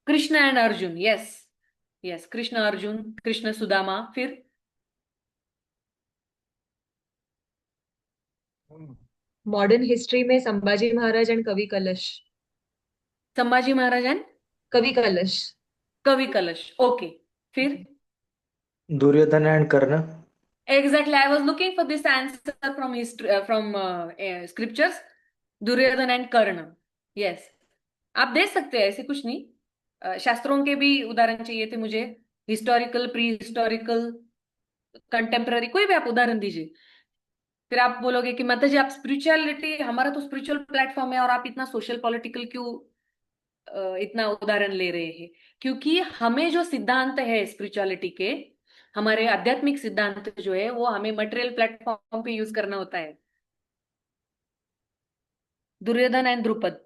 Krishna and Arjun. Yes, yes, Krishna Arjun, Krishna Sudama. फिर मॉडर्न हिस्ट्री में संभाजी महाराज एंड कवि कलश। संभाजी महाराज एंड कवि कलश। कवि कलश, ओके। फिर Duryodhan and Karna. Exactly, I was looking for this answer from history, from scriptures. Duryodhan and Karna, yes. आप दे सकते हैं, ऐसे कुछ नहीं। शास्त्रों के भी उदाहरण चाहिए थे मुझे, हिस्टोरिकल, प्री हिस्टोरिकल, कंटेम्पररी, कोई भी आप उदाहरण दीजिए। फिर आप बोलोगे कि माता जी आप स्पिरिचुअलिटी, हमारा तो स्पिरिचुअल प्लेटफॉर्म है और आप इतना सोशल पॉलिटिकल क्यों इतना उदाहरण ले रहे हैं? क्योंकि हमें जो सिद्धांत है स्पिरिचुअलिटी के, हमारे आध्यात्मिक सिद्धांत जो है, वो हमें मटेरियल प्लेटफॉर्म पे यूज करना होता है। Duryodhan and Drupad,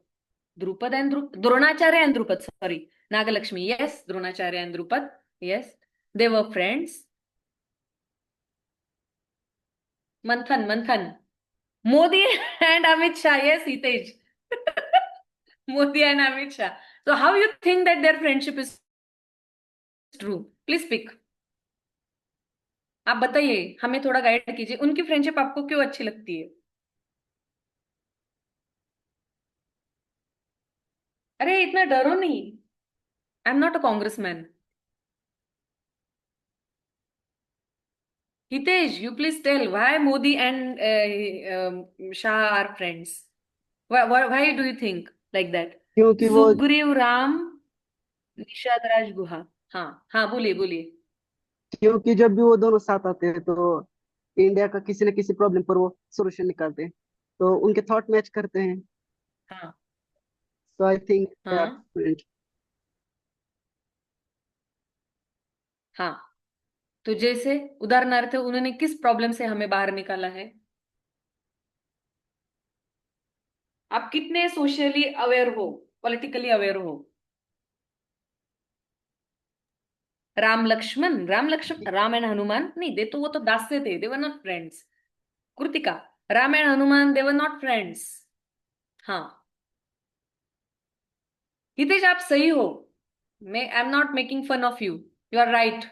Drupad and Dronacharya and Drupad, sorry, Nagalakshmi, yes, Dronacharya and Drupad, yes, they were friends. Manthan, Manthan, Modi and Amit Shah, yes, Hitesh. Modi and Amit Shah. So how you think that their friendship is true? Please speak. आप बताइए, हमें थोड़ा गाइड कीजिए, उनकी फ्रेंडशिप आपको क्यों अच्छी लगती है? अरे इतना डरो नहीं, आई am not a congressman. Hitesh, you please tell why Modi and Shah are friends. Why do you think like that? क्योंकि वो सुग्रीव राम, निषाद राज गुहा। हाँ हाँ, बोलिए बोलिए। क्योंकि जब भी वो दोनों साथ आते हैं तो इंडिया का किसी न किसी प्रॉब्लम पर वो सोल्यूशन निकालते हैं, तो उनके थॉट मैच करते हैं। हाँ सो आई थिंक दे आर हाँ फ्रेंड। हाँ। तो जैसे उदाहरणार्थ उन्होंने किस प्रॉब्लम से हमें बाहर निकाला है? आप कितने सोशली अवेयर हो, पॉलिटिकली अवेयर हो? राम लक्ष्मण, राम एंड हनुमान नहीं, दे तो वो तो दास्य थे, they were not friends. Kritika, Ram and Hanuman, they were not friends. हाँ, हितेश आप सही हो, मैं I am not making fun of you, you are right.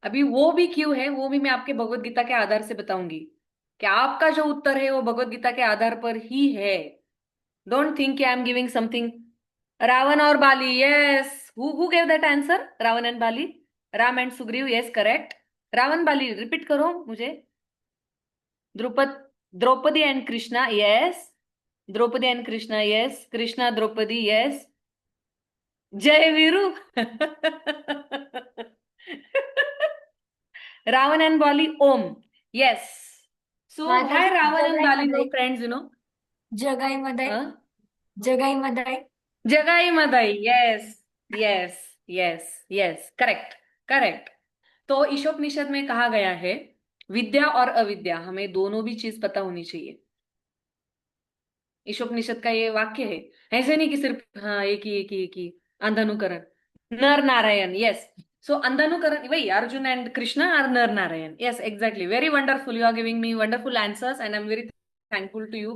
अभी वो भी क्यों है, वो भी मैं आपके भगवत गीता के आधार से बताऊंगी कि आपका जो उत्तर है वो भगवत गीता के आधार पर ही है। Don't think I am giving something. Ravana और Bali, yes, who gave that answer? Ravana and Bali, Ram and Sugriva, yes, correct. Ravana Bali repeat करो मुझे। Drupad, Draupadi and Krishna, yes, Draupadi and Krishna, yes, Krishna Draupadi, yes, Jai Veeru. Ravana and Bali, Om, yes. So why माताजी Ravana and Jagai Bali were Madai, friends, you know? Jagai Madai, Jagai Madai. Jagai Madai, yes, yes, yes, yes, correct, correct. तो ईशोपनिषद में कहा गया है, विद्या और अविद्या, हमें दोनों भी चीज पता होनी चाहिए। ईशोपनिषद का ये वाक्य है, ऐसे नहीं कि सिर्फ हाँ एक ही अंधानुकरण। नर नारायण, यस। सो अंधानुकरण, वही Arjun and Krishna are Nar Narayan, yes, exactly, very wonderful, you are giving me wonderful answers and I am very thankful to you.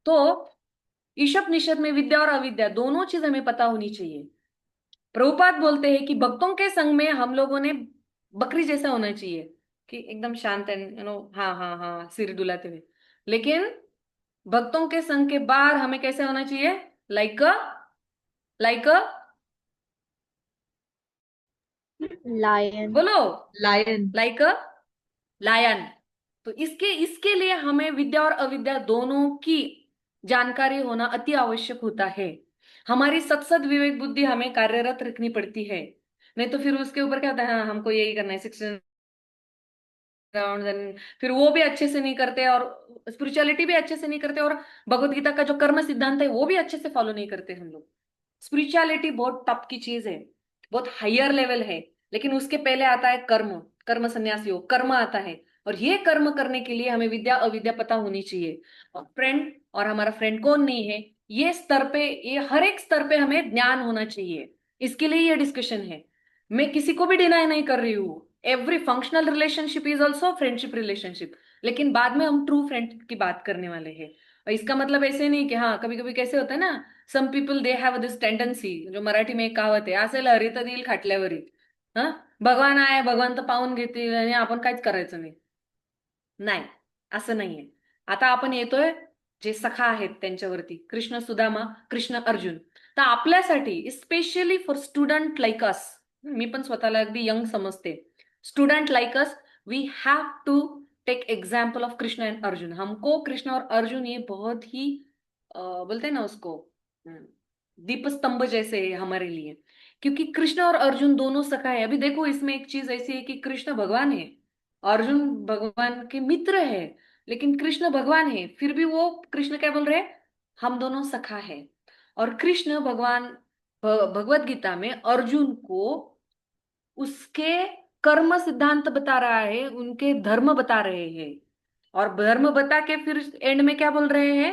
तो ईशोपनिषद में विद्या और अविद्या दोनों चीज हमें पता होनी चाहिए। प्रभुपाद बोलते हैं कि भक्तों के संग में हम लोगों ने बकरी जैसा होना चाहिए, कि एकदम शांत एंड हाँ हाँ हाँ, सिर डुलाते हुए। लेकिन भक्तों के संग के बाहर हमें कैसे होना चाहिए? Like like lion. बोलो, लायन। Like lion. तो इसके इसके लिए हमें विद्या और अविद्या दोनों की जानकारी होना अति आवश्यक होता है। हमारी सत्सद विवेक बुद्धि हमें कार्यरत रखनी पड़ती है, नहीं तो फिर उसके ऊपर क्या होता है, हाँ हमको यही करना है, 16 बैकग्राउंड, एंड फिर वो भी अच्छे से नहीं करते और स्पिरिचुअलिटी भी अच्छे से नहीं करते, और भगवत गीता का जो कर्म सिद्धांत है वो भी अच्छे से फॉलो नहीं करते हम लोग। स्पिरिचुअलिटी बहुत टॉप की चीज है, बहुत हायर लेवल है, लेकिन उसके पहले आता है कर्म। कर्म संन्यासी हो, कर्म आता है, और ये कर्म करने के लिए हमें विद्या अविद्या पता होनी चाहिए। और फ्रेंड, और हमारा फ्रेंड कौन नहीं है, ये स्तर पे, ये हर एक स्तर पे हमें ज्ञान होना चाहिए। इसके लिए ये डिस्कशन है। मैं किसी को भी डिनाई नहीं कर रही हूँ, every functional relationship is also friendship relationship, लेकिन बाद में हम ट्रू फ्रेंड की बात करने वाले हैं। और इसका मतलब ऐसे नहीं कि, हाँ कभी कभी कैसे होता है ना, some people they have this tendency, जो मराठी में एक कहावत आहे, असेल हरित देईल खाटल्यावरी. हा, भगवान आहे, भगवान तर पाहून घेतील आणि आपण काहीच करायचं नाही. नाही, असं नाहीये. आता आपण येतोय जे सखा आहेत त्यांच्यावरती, कृष्ण सुदामा, कृष्ण अर्जुन. तर आपल्यासाठी specially for student like us, मी पण स्वतःला अगदी यंग समजते, student like us, we have to take example of Krishna and Arjun. हमको कृष्ण और अर्जुन ये बहुत ही बोलते हैं ना उसको, दीप स्तंभ जैसे है हमारे लिए, क्योंकि कृष्ण और अर्जुन दोनों सखा है. अभी देखो इसमें एक चीज ऐसी है कि कृष्ण भगवान है, अर्जुन भगवान के मित्र है, लेकिन कृष्ण भगवान है, फिर भी वो कृष्ण क्या बोल रहे हैं, हम दोनों सखा है. और कृष्ण भगवान भगवत गीता में अर्जुन को उसके कर्म सिद्धांत बता रहा है, उनके धर्म बता रहे हैं, और धर्म बता के फिर एंड में क्या बोल रहे हैं,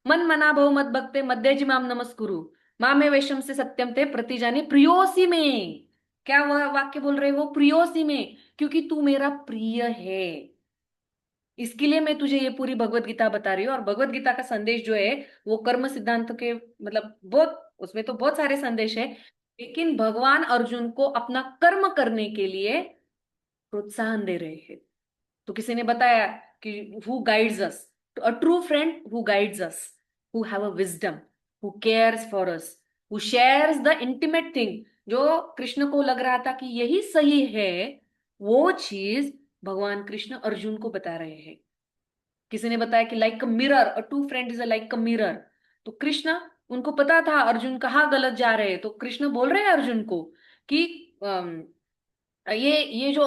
मन मना भव मत भक्ते मध्यजी माम नमस्कुरु मामे वैशम से सत्यम ते प्रतिजाने प्रियोसी में. क्या वह वाक्य बोल रहे हैं वो, प्रियोसी में, क्योंकि तू मेरा प्रिय है. इसके लिए मैं तुझे ये पूरी भगवत गीता बता रही हूँ. और भगवत गीता का संदेश जो है वो कर्म सिद्धांत के, मतलब बहुत, उसमें तो बहुत सारे संदेश है, लेकिन भगवान अर्जुन को अपना कर्म करने के लिए प्रोत्साहन दे रहे हैं. तो किसी ने बताया कि who guides us, a true friend who guides us, who have a wisdom, who cares for us, who shares the intimate thing. जो कृष्ण को लग रहा था कि यही सही है, वो चीज भगवान कृष्ण अर्जुन को बता रहे हैं. किसी ने बताया कि like a mirror, a true friend is a like a mirror. तो कृष्ण, उनको पता था अर्जुन कहाँ गलत जा रहे हैं, तो कृष्ण बोल रहे हैं अर्जुन को कि ये जो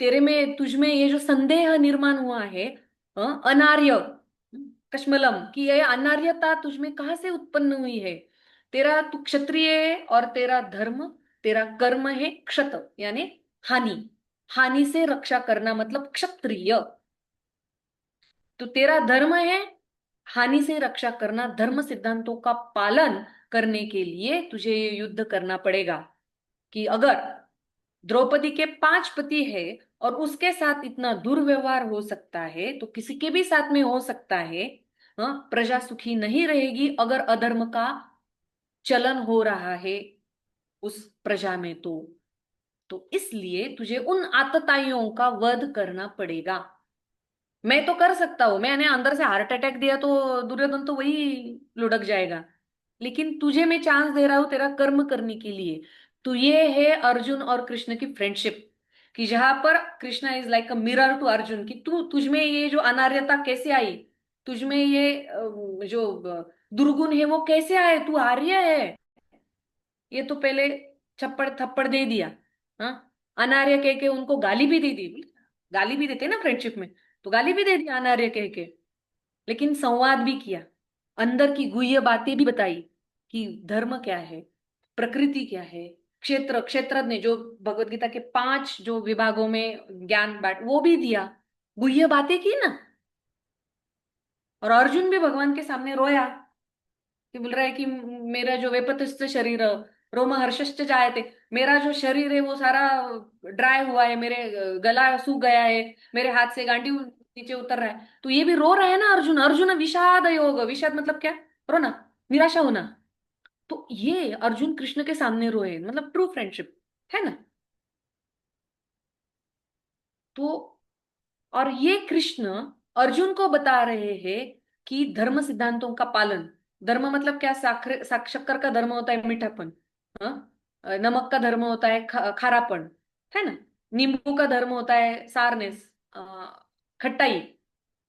तेरे में, तुझ में ये जो संदेह निर्माण हुआ है, अनार्य कश्मलम, कि ये अनार्यता तुझ में कहाँ से उत्पन्न हुई है. तेरा, तू क्षत्रिय है और तेरा धर्म, तेरा कर्म है क्षत, यानी हानि, हानि से रक्षा करना, मतलब क्षत्रिय. तो तेरा धर्म है हानि से रक्षा करना, धर्म सिद्धांतों का पालन करने के लिए तुझे ये युद्ध करना पड़ेगा. कि अगर द्रौपदी के 5 पति है और उसके साथ इतना दुर्व्यवहार हो सकता है, तो किसी के भी साथ में हो सकता है. प्रजा सुखी नहीं रहेगी अगर अधर्म का चलन हो रहा है उस प्रजा में. तो इसलिए तुझे उन आतताइयों का वध करना पड़ेगा. मैं तो कर सकता हूं, मैंने अंदर से हार्ट अटैक दिया तो दुर्योधन तो वही लुढ़क जाएगा, लेकिन तुझे मैं चांस दे रहा हूं तेरा कर्म करने के लिए. तो ये है अर्जुन और कृष्ण की फ्रेंडशिप, कि जहां पर Krishna is like a mirror to Arjun, कि तू, तुझ में ये जो अनार्यता कैसे आई, तुझ में ये जो दुर्गुण है वो कैसे आए, तू आर्य है. ये तो पहले छप्पड़ थप्पड़ दे दिया, हाँ, अनार्य कह के उनको गाली भी दे दी. गाली भी देते ना फ्रेंडशिप में, तो गाली भी दे दी अनार्य कह के, लेकिन संवाद भी किया, अंदर की गुह्य बातें भी बताई कि धर्म क्या है, प्रकृति क्या है, क्षेत्र, क्षेत्रज्ञ जो भगवत गीता के 5 जो विभागों में ज्ञान बांट, वो भी दिया, गुह्य बातें की ना. और अर्जुन भी भगवान के सामने रोया, कि बोल रहा है कि मेरा जो वेपतस्थ शरीर रोम हर्षश्च जायते, मेरा जो शरीर है वो सारा ड्राई हुआ है, मेरे गला सूख गया है, मेरे हाथ से गांडी नीचे उतर रहा है. तो ये भी रो रहा है ना अर्जुन. अर्जुन विषाद योग, विषाद मतलब क्या, रोना, निराशा होना. तो ये अर्जुन कृष्ण के सामने रोए, मतलब ट्रू फ्रेंडशिप है ना. तो और ये कृष्ण अर्जुन को बता रहे हैं कि धर्म सिद्धांतों का पालन. धर्म मतलब क्या, शक्कर का धर्म होता है मीठापन, हाँ? नमक का धर्म होता है खारापन, है ना. नींबू का धर्म होता है सारनेस, खट्टाई,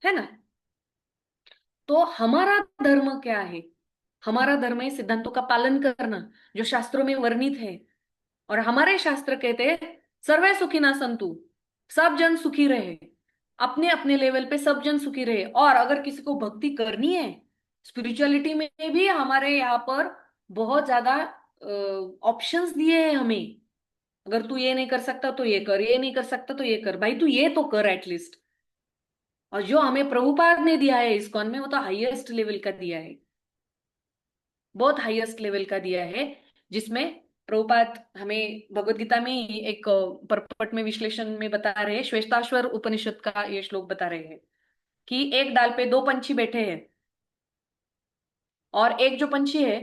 है ना. तो हमारा धर्म क्या है, हमारा धर्म है सिद्धांतों का पालन करना, जो शास्त्रों में वर्णित है. और हमारे शास्त्र कहते हैं सर्वे सुखिनः सन्तु, सब जन सुखी रहे, अपने अपने लेवल पे सब जन सुखी रहे। और अगर किसी को भक्ति करनी है, स्पिरिचुअलिटी में भी हमारे यहाँ पर बहुत ज्यादा ऑप्शंस दिए हैं हमें। अगर तू ये नहीं कर सकता तो ये कर, ये नहीं कर सकता तो ये कर, भाई तू ये तो कर एटलीस्ट। और जो हमें प्रभुपाद ने दिया है इस्कॉन में, वो तो हाईएस्ट लेवल का दिया है, बहुत हाईएस्ट लेवल का दिया है, जिसमें प्रभुपाद हमें भगवत गीता में ही एक परपट में विश्लेषण में बता रहे हैं, श्वेताश्वर उपनिषद का ये श्लोक बता रहे हैं कि एक डाल पे दो पंछी बैठे हैं, और एक जो पंछी है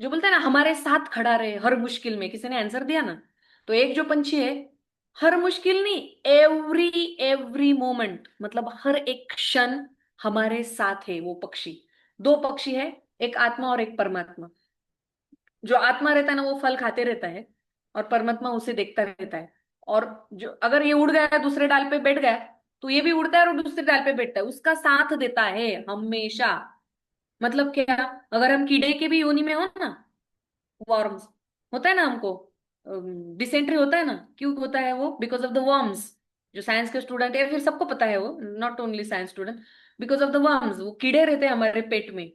जो बोलते हैं ना हमारे साथ खड़ा रहे हर मुश्किल में, किसी ने आंसर दिया ना, तो एक जो पंछी है हर मुश्किल नहीं, एवरी एवरी मोमेंट, मतलब हर एक क्षण हमारे साथ है वो पक्षी। दो पक्षी है, एक आत्मा और एक परमात्मा। जो आत्मा रहता है ना वो फल खाते रहता है, और परमात्मा उसे देखता रहता है। और जो अगर ये उड़ गया दूसरे डाल पे बैठ गया, तो ये भी उड़ता है और दूसरे डाल पे बैठता है, उसका साथ देता है हमेशा। मतलब क्या, अगर हम कीड़े के भी योनि में हो ना, वर्म्स होता है ना, हमको डिसेंट्री होता है ना, क्यों होता है वो? Because of the worms. जो साइंस के स्टूडेंट है, फिर सबको पता है वो, not only science student, because of the worms, वो कीड़े रहते हैं हमारे पेट में।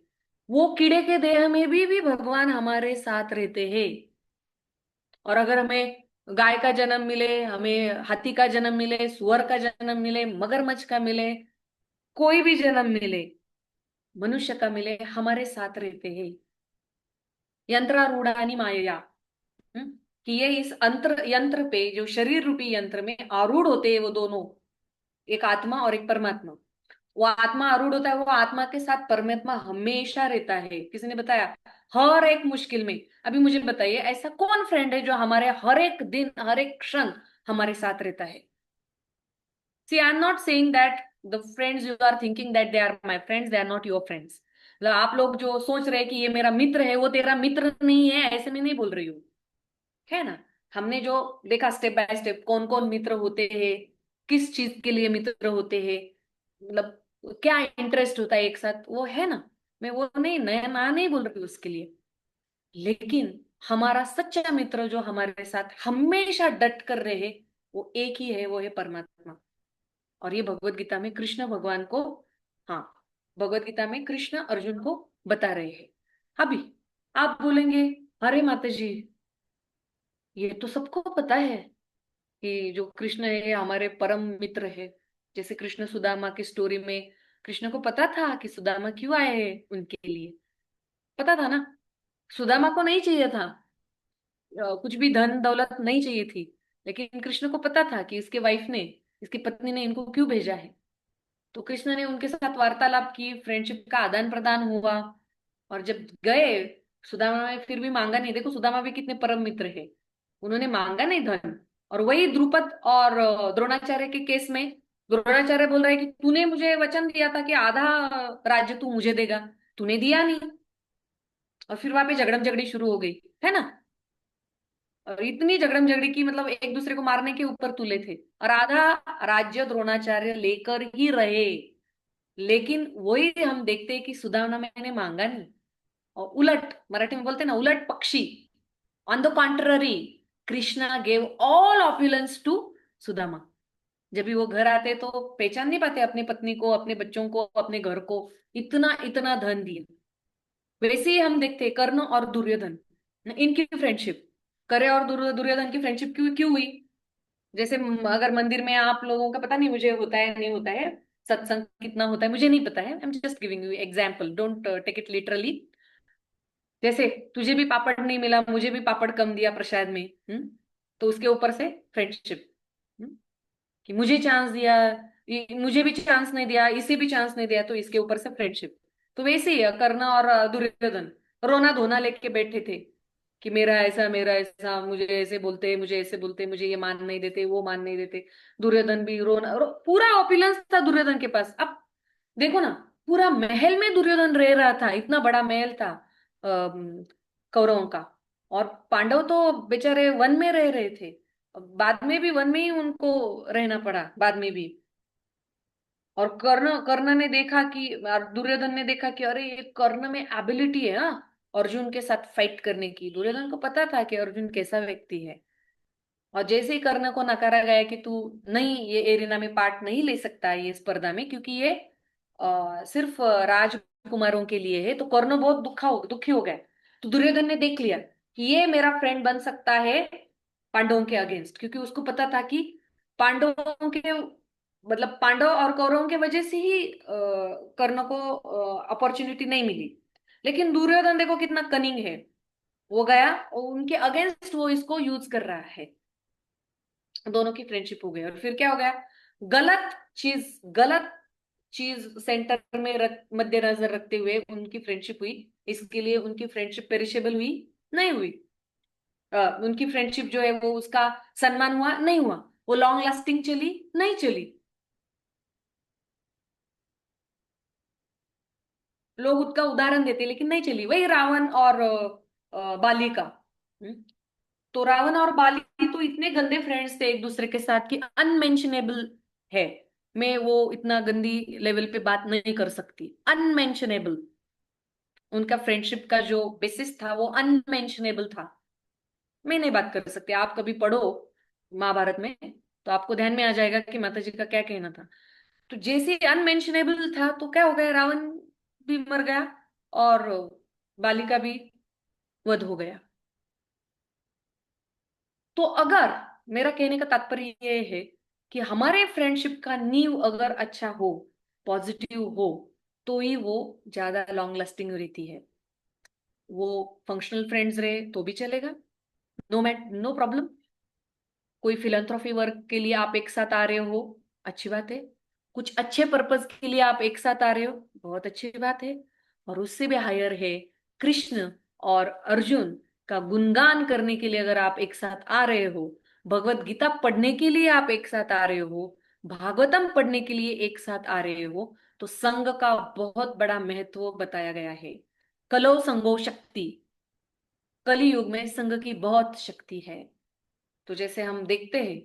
वो कीड़े के देह में भी भगवान हमारे साथ रहते हैं। और अगर हमें गाय का जन्म मिले, हमें हाथी का जन्म मिले, सुअर का जन्म मिले, मगरमच्छ का मिले, कोई भी जन्म मिले, मनुष्य का मिले, हमारे साथ रहते हैं। यंत्रारूढ़ानि मायया, कि ये इस यंत्र पे, जो शरीर रूपी यंत्र में आरूढ़ होते हैं वो दोनों, एक आत्मा और एक परमात्मा। वो आत्मा आरूढ़ होता है, वो आत्मा के साथ परमात्मा हमेशा रहता है। किसी ने बताया हर एक मुश्किल में। अभी मुझे बताइए ऐसा कौन फ्रेंड है जो हमारे हर एक दिन हर एक क्षण हमारे साथ रहता है? See I am not saying that the friends you are thinking that they are my friends, they are not your friends. मतलब आप लोग जो सोच रहे हैं कि ये मेरा मित्र है, वो तेरा मित्र नहीं है, ऐसे में नहीं बोल रही हूँ, है ना। हमने जो देखा स्टेप बाय स्टेप, कौन कौन मित्र होते हैं, किस चीज के लिए मित्र होते हैं, मतलब क्या इंटरेस्ट होता है एक साथ, वो है ना। मैं वो नहीं, नया ना नहीं बोल रही उसके लिए, लेकिन हमारा सच्चा मित्र जो हमारे साथ हमेशा डट कर रहे, वो एक ही है, वो है परमात्मा। और ये भगवत गीता में कृष्ण भगवान को, हाँ, भगवत गीता में कृष्ण अर्जुन को बता रहे हैं। अभी आप बोलेंगे अरे माता जी, ये तो सबको पता है कि जो कृष्ण है हमारे परम मित्र है। जैसे कृष्ण सुदामा की स्टोरी में, कृष्ण को पता था कि सुदामा क्यों आए हैं उनके लिए, पता था ना। सुदामा को नहीं चाहिए था, कुछ भी धन दौलत नहीं चाहिए थी, लेकिन कृष्ण को पता था कि इसके वाइफ ने, इसकी पत्नी ने इनको क्यों भेजा है। तो कृष्ण ने उनके साथ वार्तालाप की, फ्रेंडशिप का आदान प्रदान हुआ। और जब गए, सुदामा ने फिर भी मांगा नहीं। देखो सुदामा भी कितने परम मित्र है, उन्होंने मांगा नहीं धन। और वही द्रुपद और द्रोणाचार्य के केस में, द्रोणाचार्य बोल रहा है कि तूने मुझे वचन दिया था कि आधा राज्य तू मुझे देगा, तूने दिया नहीं। और फिर वहां पे झगड़म झगड़ी शुरू हो गई, है ना। और इतनी झगड़म झगड़ी की, मतलब एक दूसरे को मारने के ऊपर तुले थे, और आधा राज्य द्रोणाचार्य लेकर ही रहे। लेकिन वही हम देखते हैं कि सुदामा मैंने मांगा नहीं, और उलट, मराठी में बोलते हैं ना, उलट पक्षी, on the contrary, Krishna gave all opulence to Sudama. जब भी वो घर आते तो पहचान नहीं पाते अपनी पत्नी को, अपने बच्चों को, अपने घर को, इतना इतना धन दिया। वैसे ही हम देखते हैं कर्ण और दुर्योधन, इनकी फ्रेंडशिप, कर्ण और दुर्योधन की फ्रेंडशिप क्यों क्यों हुई? जैसे अगर मंदिर में आप लोगों का पता नहीं मुझे होता है नहीं होता है, सत्संग कितना होता है मुझे नहीं पता है, I am just giving you example, don't take it literally. जैसे तुझे भी पापड़ नहीं मिला, मुझे भी पापड़ कम दिया प्रसाद में, तो उसके ऊपर से फ्रेंडशिप, कि मुझे चांस दिया, मुझे भी चांस नहीं दिया, इसे भी चांस नहीं दिया, तो इसके ऊपर से फ्रेंडशिप। तो वैसे ही कर्ण और दुर्योधन रोना धोना लेके बैठे थे कि मेरा ऐसा, मुझे ऐसे बोलते, मुझे ऐसे बोलते, मुझे ये मान नहीं देते, वो मान नहीं देते। दुर्योधन भी पूरा ऑपुलेंस था दुर्योधन के पास। अब देखो ना, पूरा महल में दुर्योधन रह रहा था, इतना बड़ा महल था कौरवों का। और पांडव तो बेचारे वन में रह रहे थे, बाद में भी वन में ही उनको रहना पड़ा बाद में भी। और कर्ण कर्ण ने देखा कि, और दुर्योधन ने देखा कि अरे ये कर्ण में एबिलिटी है, हाँ, अर्जुन के साथ फाइट करने की। दुर्योधन को पता था कि अर्जुन कैसा व्यक्ति है, और जैसे ही कर्ण को नकारा गया कि तू नहीं, ये एरिना में पार्ट नहीं ले सकता है ये स्पर्धा में, क्योंकि ये सिर्फ राजकुमारों के लिए है, तो कर्ण बहुत दुखी हो गया। तो दुर्योधन ने देख लिया कि ये मेरा फ्रेंड बन सकता है पांडवों के अगेंस्ट, क्योंकि उसको पता था कि पांडवों के मतलब पांडव और कौरवों के वजह से ही कर्ण को अपॉर्चुनिटी नहीं मिली। लेकिन दुर्योधन देखो कितना कनिंग है, वो गया और उनके अगेंस्ट वो इसको यूज कर रहा है। दोनों की फ्रेंडशिप हो गई, और फिर क्या हो गया, गलत चीज सेंटर में मद्देनजर रखते हुए उनकी फ्रेंडशिप हुई। इसके लिए उनकी फ्रेंडशिप पेरिशेबल हुई नहीं हुई, उनकी फ्रेंडशिप जो है वो उसका सम्मान हुआ नहीं हुआ, वो लॉन्ग लास्टिंग चली नहीं चली। लोग उसका उदाहरण देते लेकिन नहीं चली। वही रावण और बाली का। हम्म? तो रावण और बाली तो इतने गंदे फ्रेंड्स थे एक दूसरे के साथ कि अनमेंशनेबल है। मैं वो इतना गंदी लेवल पे बात नहीं कर सकती, अनमेंशनेबल। उनका फ्रेंडशिप का जो बेसिस था वो अनमेंशनेबल था। मैं नहीं बात कर सकती, आप कभी पढ़ो महाभारत में तो आपको ध्यान में आ जाएगा कि माता जी का क्या कहना था। तो जैसे अनमेंशनेबल था तो क्या हो गया, रावण भी मर गया और बाली का भी वध हो गया। तो अगर मेरा कहने का तात्पर्य ये है कि हमारे फ्रेंडशिप का नींव अगर अच्छा हो, पॉजिटिव हो, तो ही वो ज्यादा लॉन्ग लास्टिंग रहती है। वो फंक्शनल फ्रेंड्स रहे तो भी चलेगा, नो प्रॉब्लम। कोई फिलंथ्रॉफी वर्क के लिए आप एक साथ आ रहे हो, अच्छी बात है। कुछ अच्छे पर्पज के लिए आप एक साथ आ रहे हो, बहुत अच्छी बात है। और उससे भी हायर है, कृष्ण और अर्जुन का गुणगान करने के लिए अगर आप एक साथ आ रहे हो, भगवत गीता पढ़ने के लिए आप एक साथ आ रहे हो, भागवतम पढ़ने के लिए एक साथ आ रहे हो, तो संघ का बहुत बड़ा महत्व बताया गया है। कलो संगो शक्ति, कली युग में संघ की बहुत शक्ति है। तो जैसे हम देखते हैं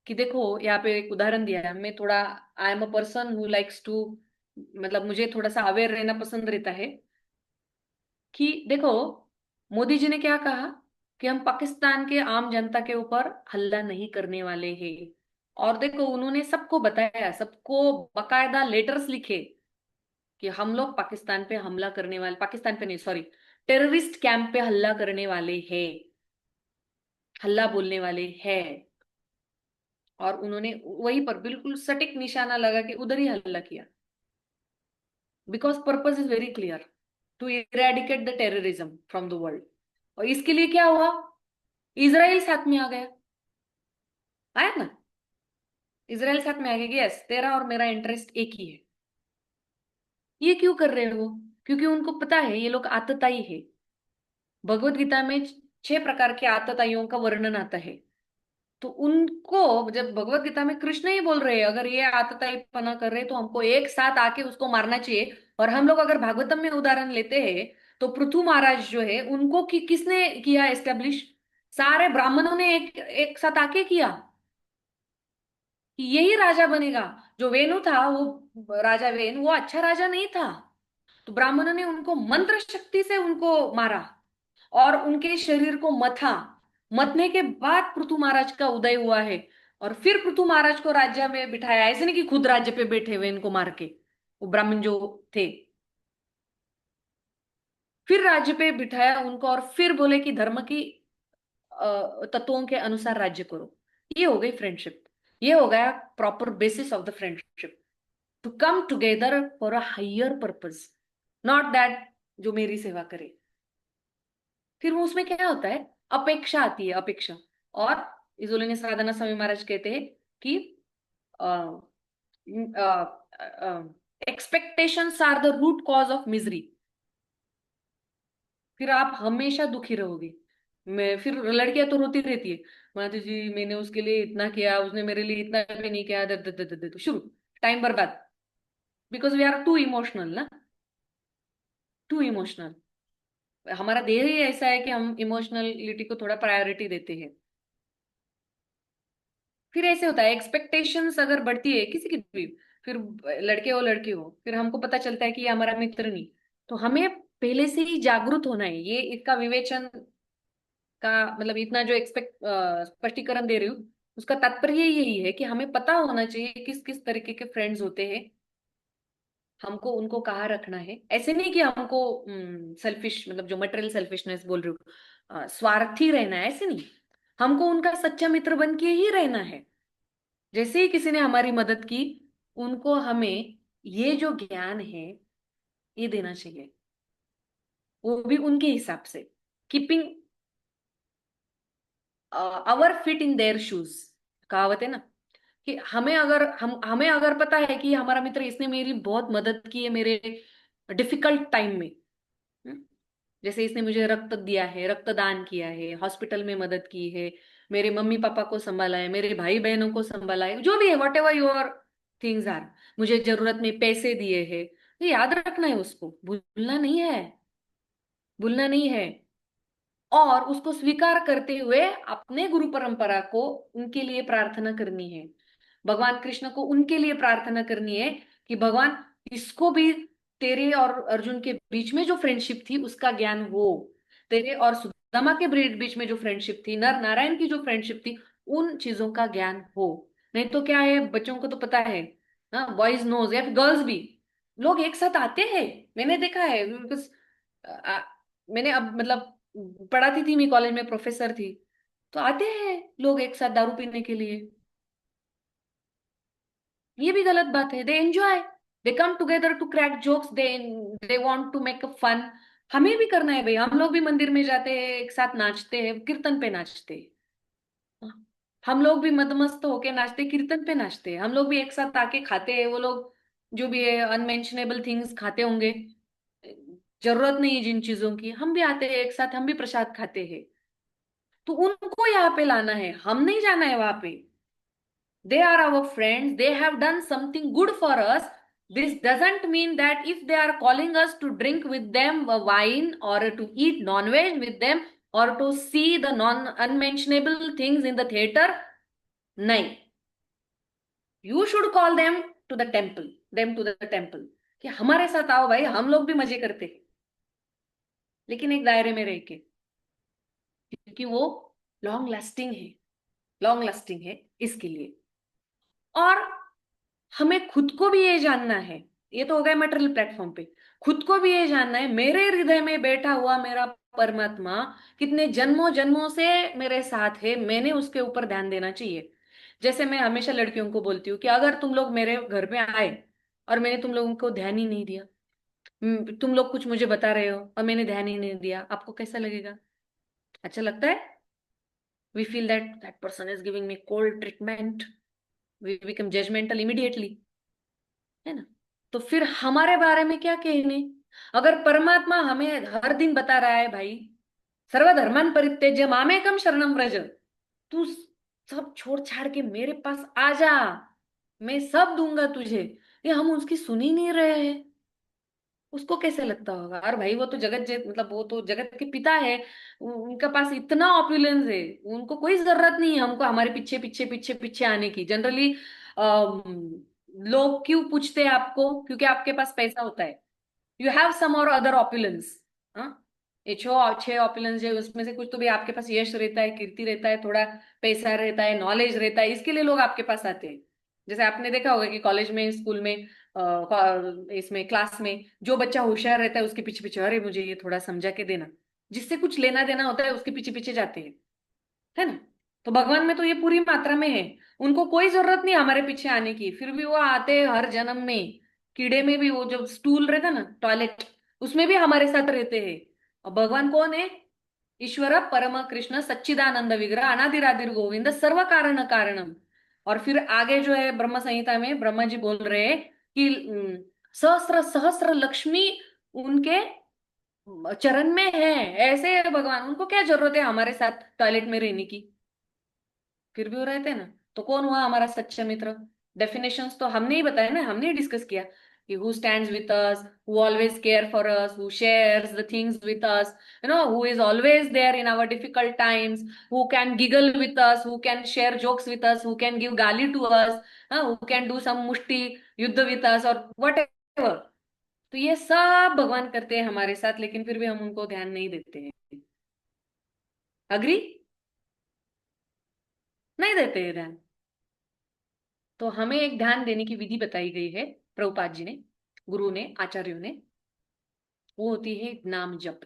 कि देखो यहाँ पे एक उदाहरण दिया है, मैं थोड़ा I am a person who likes to, मतलब मुझे थोड़ा सा अवेयर रहना पसंद रहता है कि देखो मोदी जी ने क्या कहा कि हम पाकिस्तान के आम जनता के ऊपर हल्ला नहीं करने वाले हैं। और देखो उन्होंने सबको बताया, सबको बकायदा लेटर्स लिखे कि हम लोग पाकिस्तान पे हमला करने वाले, पाकिस्तान पे नहीं सॉरी, टेररिस्ट कैंप पे हल्ला करने वाले हैं, हल्ला बोलने वाले हैं। और उन्होंने वहीं पर बिल्कुल सटीक निशाना लगा के उधर ही हल्ला किया, because purpose is very clear, to eradicate the terrorism from the world. और इसके लिए क्या हुआ, इजराइल साथ में आ गया, आया ना, इजराइल साथ में आ गया कि यस तेरा और मेरा इंटरेस्ट एक ही है। ये क्यों कर रहे हो, क्योंकि उनको पता है ये लोग आतताई है। भगवत गीता में 6 प्रकार के आतताइयों का वर्णन आता है। तो उनको जब भगवत गीता में कृष्ण ही बोल रहे हैं अगर ये आतताई पना कर रहे हैं तो हमको एक साथ आके उसको मारना चाहिए। और हम लोग अगर भागवतम में उदाहरण लेते हैं तो पृथु महाराज जो है उनको किसने किया एस्टेब्लिश, सारे ब्राह्मणों ने एक साथ आके किया कि यही राजा बनेगा। जो वेनु था वो राजा वेन, वो अच्छा राजा नहीं था, तो ब्राह्मणों ने उनको मंत्र शक्ति से उनको मारा और उनके शरीर को मथा, मथने के बाद पृथु महाराज का उदय हुआ है। और फिर पृथु महाराज को राज्य में बिठाया, ऐसे नहीं कि खुद राज्य पे बैठे हुए इनको मार के, वो ब्राह्मण जो थे, फिर राज्य पे बिठाया उनको और फिर बोले कि धर्म की तत्वों के अनुसार राज्य करो। ये हो गई फ्रेंडशिप, ये हो गया proper basis of the friendship, to come together for a higher purpose, not that जो मेरी सेवा करे। फिर वो उसमें क्या होता है, अपेक्षा आती है, अपेक्षा। और इजोलिनी साधना स्वामी महाराज कहते हैं कि expectations are the root cause of misery. फिर आप हमेशा दुखी रहोगे। मैं फिर लड़कियां तो रोती रहती है, माता जी मैंने उसके लिए इतना किया, उसने मेरे लिए इतना भी नहीं किया, दद दद दद दद शुरू, टाइम बर्बाद, because we are too emotional ना, टू इमोशनल। हमारा देह ही ऐसा है कि हम इमोशनलिटी को थोड़ा प्रायोरिटी देते हैं। फिर ऐसे होता है, एक्सपेक्टेशंस अगर बढ़ती है किसी की भी, फिर लड़के हो लड़की हो, फिर हमको पता चलता है कि ये हमारा मित्र नहीं, तो हमें पहले से ही जागरूक होना है, ये इसका विवेचन का मतलब इतना जो स्पष्टीकरण दे रही हूँ, उसका तात्पर्य यही है कि हमें पता होना चाहिए किस किस तरीके के फ्रेंड्स होते हैं, हमको उनको कहाँ रखना है। ऐसे नहीं कि हमको सेल्फिश, मतलब जो मटेरियल सेल्फिशनेस बोल रही हूँ, स्वार्थी रहना है, ऐसे नहीं। हमको उनका सच्चा मित्र बन के ही रहना है। जैसे ही किसी ने हमारी मदद की, उनको हमें ये जो ज्ञान है ये देना चाहिए, वो भी उनके हिसाब से, keeping our feet in their shoes. कहावत है ना कि हमें अगर पता है कि हमारा मित्र, इसने मेरी बहुत मदद की है मेरे डिफिकल्ट टाइम में। हम्म, जैसे इसने मुझे रक्त दिया है, रक्तदान किया है, हॉस्पिटल में मदद की है, मेरे मम्मी पापा को संभाला है, मेरे भाई बहनों को संभाला है, जो भी है, whatever your things are, मुझे जरूरत में पैसे दिए हैं, तो याद रखना है, उसको भूलना नहीं है, भूलना नहीं है। और उसको स्वीकार करते हुए अपने गुरु परंपरा को उनके लिए प्रार्थना करनी है, भगवान कृष्ण को उनके लिए प्रार्थना करनी है कि भगवान, इसको भी तेरे और अर्जुन के बीच में जो फ्रेंडशिप थी उसका ज्ञान हो, तेरे और सुदामा के बीच में जो फ्रेंडशिप थी, नर नारायण की जो फ्रेंडशिप थी, उन चीजों का ज्ञान हो। नहीं तो क्या है, बच्चों को तो पता है, हाँ, बॉयज नोज या गर्ल्स भी, लोग एक साथ आते हैं, मैंने देखा है, because, मैंने अब मतलब पढ़ाती थी मैं कॉलेज में, प्रोफेसर थी, तो आते हैं लोग एक साथ दारू पीने के लिए। ये भी गलत बात है। They enjoy, they come together to crack jokes, they want to make a fun. हमें भी करना है भाई, हम लोग भी मंदिर में जाते हैं, एक साथ नाचते हैं, कीर्तन पे नाचते हैं, हम लोग भी मदमस्त होके नाचते, कीर्तन पे नाचते हैं, हम लोग भी एक साथ आके खाते हैं, वो लोग जो भी है अनमेंशनेबल थिंग्स खाते होंगे, जरूरत नहीं है जिन चीजों की, हम भी आते हैं एक साथ, हम भी प्रसाद खाते हैं। तो उनको यहाँ पे लाना है, हम नहीं जाना है वहां पे। They are our friends. They have done something good for us. This doesn't mean that if they are calling us to drink with them wine, or to eat non-veg with them, or to see the unmentionable things in the theater, nahin. You should call them to the temple, कि हमारे साथ आओ भाई, हम लोग भी मजे करते हैं, लेकिन एक दायरे में रह के, क्योंकि वो लॉन्ग लास्टिंग है इसके लिए। और हमें खुद को भी ये जानना है, ये तो हो गया मटेरियल प्लेटफॉर्म पे, खुद को भी ये जानना है, मेरे हृदय में बैठा हुआ मेरा परमात्मा कितने जन्मों जन्मों से मेरे साथ है, मैंने उसके ऊपर ध्यान देना चाहिए। जैसे मैं हमेशा लड़कियों को बोलती हूँ कि अगर तुम लोग मेरे घर पे आए और मैंने तुम लोगों को ध्यान ही नहीं दिया, तुम लोग कुछ मुझे बता रहे हो और मैंने ध्यान ही नहीं दिया, आपको कैसा लगेगा? अच्छा लगता है? We feel that person is giving me cold treatment, we become judgmental immediately, है ना? तो फिर हमारे बारे में क्या कहने? अगर परमात्मा हमें हर दिन बता रहा है, भाई सर्वधर्मान परित्यज्य मामेकम शरणम व्रज, तू सब छोड़ छाड़ के मेरे पास आ जा, मैं सब दूंगा तुझे, ये हम उसकी सुन ही नहीं रहे हैं, उसको कैसे लगता होगा? और भाई वो तो मतलब वो तो जगत के पिता है, उनके पास इतना ऑपुलेंस है, उनको कोई जरूरत नहीं है हमको हमारे पीछे पीछे पीछे पीछे आने की। जनरली लोग क्यों पूछते हैं आपको? क्योंकि आपके पास पैसा होता है, यू हैव सम और अदर ऑपुलेंस। हाँ, ये छह ऑपुलेंस है, उसमें से कुछ तो भी आपके पास यश रहता है, कीर्ति रहता है, थोड़ा पैसा रहता है, नॉलेज रहता है, इसके लिए लोग आपके पास आते हैं। जैसे आपने देखा होगा कि कॉलेज में, स्कूल में, इसमें क्लास में जो बच्चा होशियार रहता है उसके पीछे पीछे, अरे मुझे ये थोड़ा समझा के देना, जिससे कुछ लेना देना होता है उसके पीछे पीछे जाते हैं, है ना? तो भगवान में तो ये पूरी मात्रा में है, उनको कोई जरूरत नहीं हमारे पीछे आने की, फिर भी वो आते हैं हर जन्म में। कीड़े में भी वो जो स्टूल रहता ना, टॉयलेट, उसमें भी हमारे साथ रहते हैं। और भगवान कौन है? ईश्वर परम कृष्ण सच्चिदानंद विग्रह अनादिरादिर गोविंद सर्व कारण कारणम। और फिर आगे जो है ब्रह्म संहिता में ब्रह्मा जी बोल रहे हैं कि सहस्र सहस्र लक्ष्मी उनके चरण में है, ऐसे है भगवान, उनको क्या जरूरत है हमारे साथ टॉयलेट में रहने की? फिर भी वो रहते हैं ना। तो कौन हुआ हमारा सच्चा मित्र? डेफिनेशंस तो हमने ही बताया ना, हमने ही डिस्कस किया कि who stands with us, who always care for us, who shares the things with us, who is always there in our difficult times, who can giggle with us, who can share jokes with us, who can give गाली to us, who can do some मुष्टि युद्ध विथ अस और वट एवर। तो ये सब भगवान करते हैं हमारे साथ, लेकिन फिर भी हम उनको ध्यान नहीं देते हैं। अग्री? नहीं देते हैं ध्यान। तो हमें एक ध्यान देने की विधि बताई गई है प्रभुपाद जी ने, गुरु ने, आचार्यों ने। वो होती है नाम जप।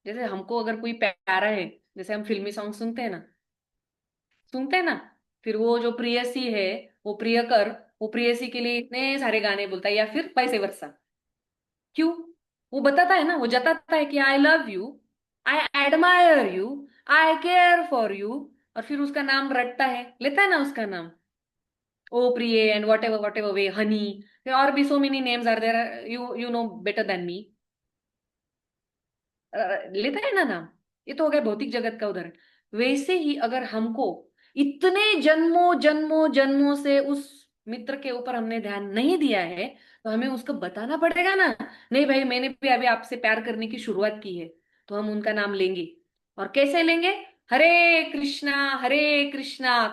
जैसे हमको अगर कोई प्यारा है, जैसे हम फिल्मी सॉन्ग सुनते हैं ना, फिर वो जो प्रियसी है, वो प्रियकर, वो प्रियसी के लिए इतने सारे गाने बोलता है, या फिर पैसे वर्षा। क्यों? वो बताता है ना, वो जताता है कि I love you, I admire you, I care for you, और फिर उसका नाम रटता है, लेता है ना उसका नाम, ओ प्रिय and whatever way honey, और भी so many names are there, you know better than me. लेता है ना नाम। ये तो हो गया भौतिक जगत का उदाहरण। वैसे ही अगर हमको इतने जन्मों जन्मों जन्मों से उस मित्र के ऊपर हमने ध्यान नहीं दिया है, तो हमें उसको बताना पड़ेगा ना, नहीं भाई मैंने भी अभी आपसे प्यार करने की शुरुआत की है। तो हम उनका नाम लेंगे। और कैसे लेंगे? हरे कृष्णा कृष्णा